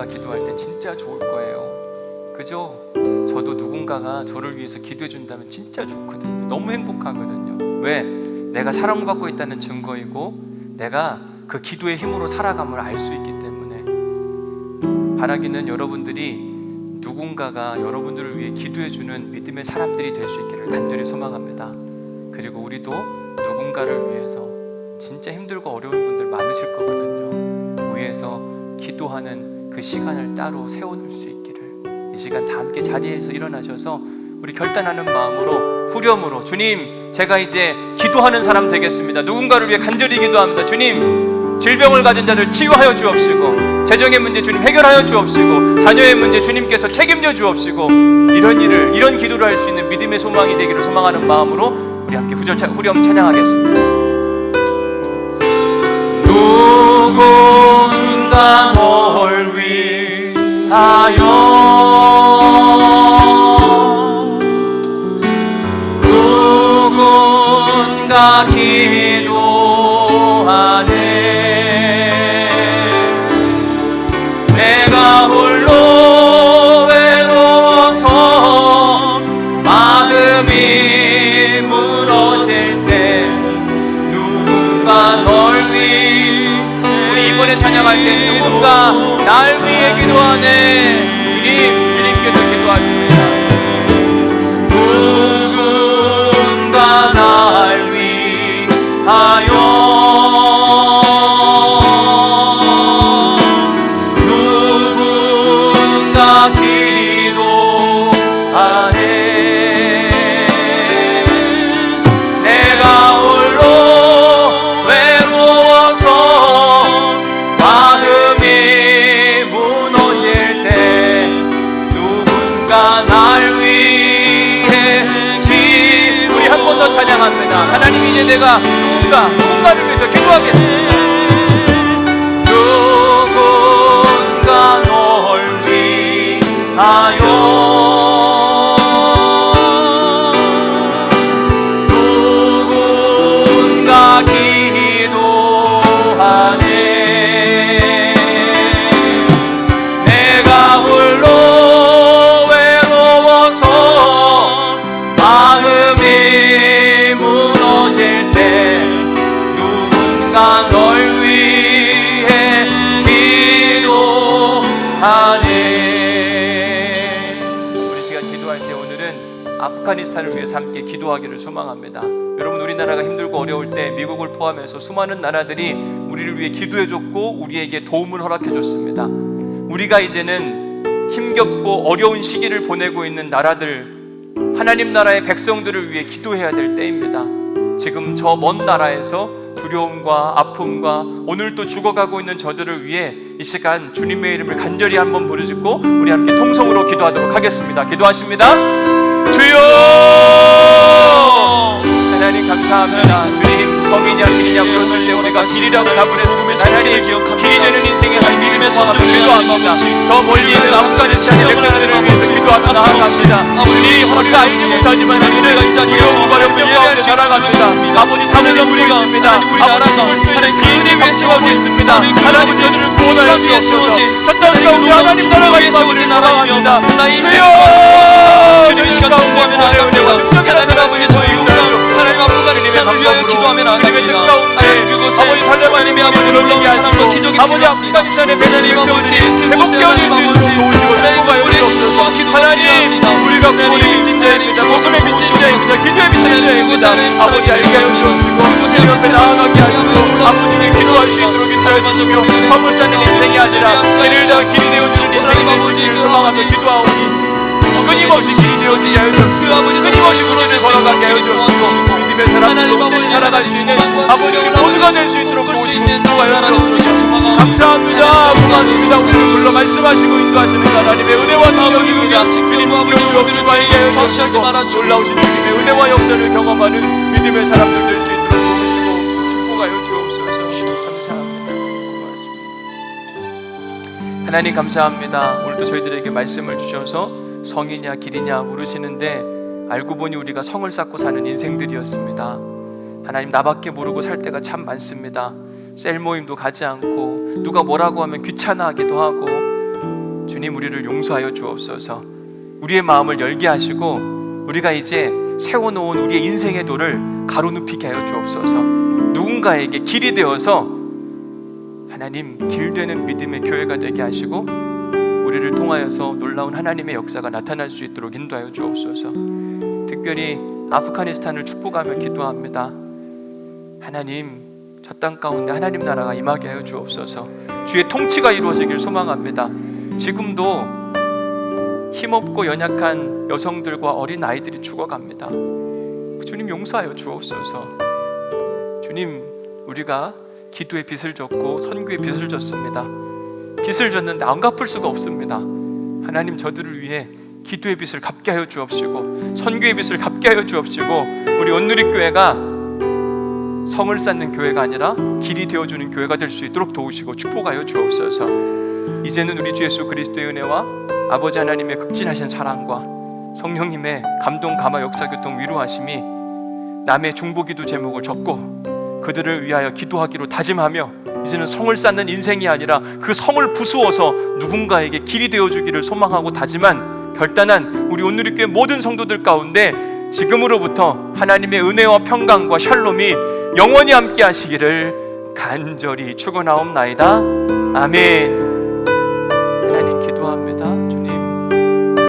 내가 기도할 때 진짜 좋을 거예요. 그죠? 저도 누군가가 저를 위해서 기도해 준다면 진짜 좋거든요. 너무 행복하거든요. 왜? 내가 사랑받고 있다는 증거이고 내가 그 기도의 힘으로 살아감을 알 수 있기 때문에 바라기는 여러분들이 누군가가 여러분들을 위해 기도해 주는 믿음의 사람들이 될 수 있기를 간절히 소망합니다. 그리고 우리도 누군가를 위해서 진짜 힘들고 어려운 분들 많으실 거거든요. 위해서 기도하는 그 시간을 따로 세워놓을 수 있기를, 이 시간 다 함께 자리에서 일어나셔서 우리 결단하는 마음으로 후렴으로, 주님 제가 이제 기도하는 사람 되겠습니다. 누군가를 위해 간절히 기도합니다. 주님 질병을 가진 자들 치유하여 주옵시고, 재정의 문제 주님 해결하여 주옵시고, 자녀의 문제 주님께서 책임져 주옵시고, 이런 기도를 할 수 있는 믿음의 소망이 되기를 소망하는 마음으로 우리 함께 후렴 찬양하겠습니다. 누군가 널 위하여, 누군가 기도하네. 내가 홀로 외로워서 마음이 무너질 때 누군가 널 위해, 우리 이번에 찬양할 때 누군가 날 위해 기도하네. 주님께서 기도하십니다. 누군가 날 위하여, 누군가 기도하네. 내가 홀로 외로워서 마음이 무너질 때 누군가 날 위해 우리 한 번 더 찬양합니다. 하나님, 이제 내가 누군가를 위해서 기도하겠습니다. 누군가 널 위하여, 누군가 기도하네. 내가 홀로 외로워서 마음이 무너질 때 누군가 널 위해 기도하네. 우리 시간 기도할 때 오늘은 아프가니스탄을 위해서 함께 기도하기를 소망합니다. 여러분, 우리나라가 힘들고 어려울 때 미국을 포함해서 수많은 나라들이 우리를 위해 기도해줬고 우리에게 도움을 허락해줬습니다. 우리가 이제는 힘겹고 어려운 시기를 보내고 있는 나라들, 하나님 나라의 백성들을 위해 기도해야 될 때입니다. 지금 저 먼 나라에서 두려움과 아픔과 오늘 또 죽어가고 있는 저들을 위해 이 시간 주님의 이름을 간절히 한번 부르짖고 우리 함께 통성으로 기도하도록 하겠습니다. 기도하십니다. 주여! 하나님 감사합니다. 주님, 성이냐 길이냐 물었을 때 우리가 길이라고 답을 했습니다. 하나님, 길이 되는 인생의 믿음의 선을 기도합니다. 저 멀리 있는 아프가니스탄의 백성들을 위해서 기도하며 나아갑니다. 우리 우리가 알지 못하지만 우리는 두려움과 염려 가운데 살아갑니다. 아버지, 다른 우리가 있습니다. 아버지, 그 은혜 위에 세워져 있습니다. 하나님, 저들을 구원하여 주옵소서. 첫 땅과 우리 하나님 나라가 세워진 나라입니다. 주여! 주님의 시간 통보하면 안 됩니다. 하나님 아버지, 저희 국가 하나님 아프가니스탄을 위하여 기도하면 안 됩니다. 그곳에 하나님의 아버지 놀라운 사랑과 기적이 필요합니다. 하나님 아버지, 그곳에 하나님 아버지 하나님 우리의 기도와 기도가 필요합니다. 우리가 구원의 빚진자입니다. 목숨의 빚진자입니다. 기도의 빚진자입니다. 아버지, 알게 하여 주옵시고 그곳에 옆에 나아가게 하시고 아버지께 기도할 수 있도록 인도해 주시며 선물 찾는 인생이 아니라 길을 다 길이 되어주는 인생이 될 수 있기를 소망하며 기도하오니 끊임없이 길이 되어지게 하여 주옵시고 끊임없이 무너져 걸어가게 하여 주옵시고 믿음의 사람으로 살아갈 수 있는 아버지, 우리 모두가 될 수 있도록 도우시고 인도하여 주옵소서. 감사합니다. 고맙습니다. 우리를 불러 말씀하시고 인도하시는 하나님의 은혜와 능력이 주님 지켜주옵시고 알게 하여 주옵시고 놀라우신 주님의 은혜와 역사를 경험하는 믿음의 사람들 될 수 있도록 도우시고 축복하여 주옵소서. 감사합니다. 고맙습니다. 하나님 감사합니다. 오늘도 저희들에게 말씀을 주셔서 성이냐 길이냐 물으시는데 알고 보니 우리가 성을 쌓고 사는 인생들이었습니다. 하나님, 나밖에 모르고 살 때가 참 많습니다. 셀 모임도 가지 않고 누가 뭐라고 하면 귀찮아하기도 하고 주님, 우리를 용서하여 주옵소서. 우리의 마음을 열게 하시고 우리가 이제 세워놓은 우리의 인생의 도를 가로눕히게 하여 주옵소서. 누군가에게 길이 되어서 하나님 길 되는 믿음의 교회가 되게 하시고 우리를 통하여서 놀라운 하나님의 역사가 나타날 수 있도록 인도하여 주옵소서. 특별히 아프가니스탄을 축복하며 기도합니다. 하나님, 저 땅 가운데 하나님 나라가 임하게 하여 주옵소서. 주의 통치가 이루어지길 소망합니다. 지금도 힘없고 연약한 여성들과 어린 아이들이 죽어갑니다. 주님, 용서하여 주옵소서. 주님, 우리가 기도의 빚을 졌고 선교의 빚을 졌습니다. 빚을 졌는데 안 갚을 수가 없습니다. 하나님, 저들을 위해 기도의 빚을 갚게 하여 주옵시고 선교의 빚을 갚게 하여 주옵시고 우리 온누리교회가 성을 쌓는 교회가 아니라 길이 되어주는 교회가 될 수 있도록 도우시고 축복하여 주옵소서. 이제는 우리 주 예수 그리스도의 은혜와 아버지 하나님의 극진하신 사랑과 성령님의 감동, 감화, 역사, 교통, 위로하심이 남의 중보기도 제목을 적고 그들을 위하여 기도하기로 다짐하며 이제는 성을 쌓는 인생이 아니라 그 성을 부수어서 누군가에게 길이 되어주기를 소망하고 다짐한 결단한 우리 온누리교회 모든 성도들 가운데 지금으로부터 하나님의 은혜와 평강과 샬롬이 영원히 함께 하시기를 간절히 축원하옵나이다. 아멘.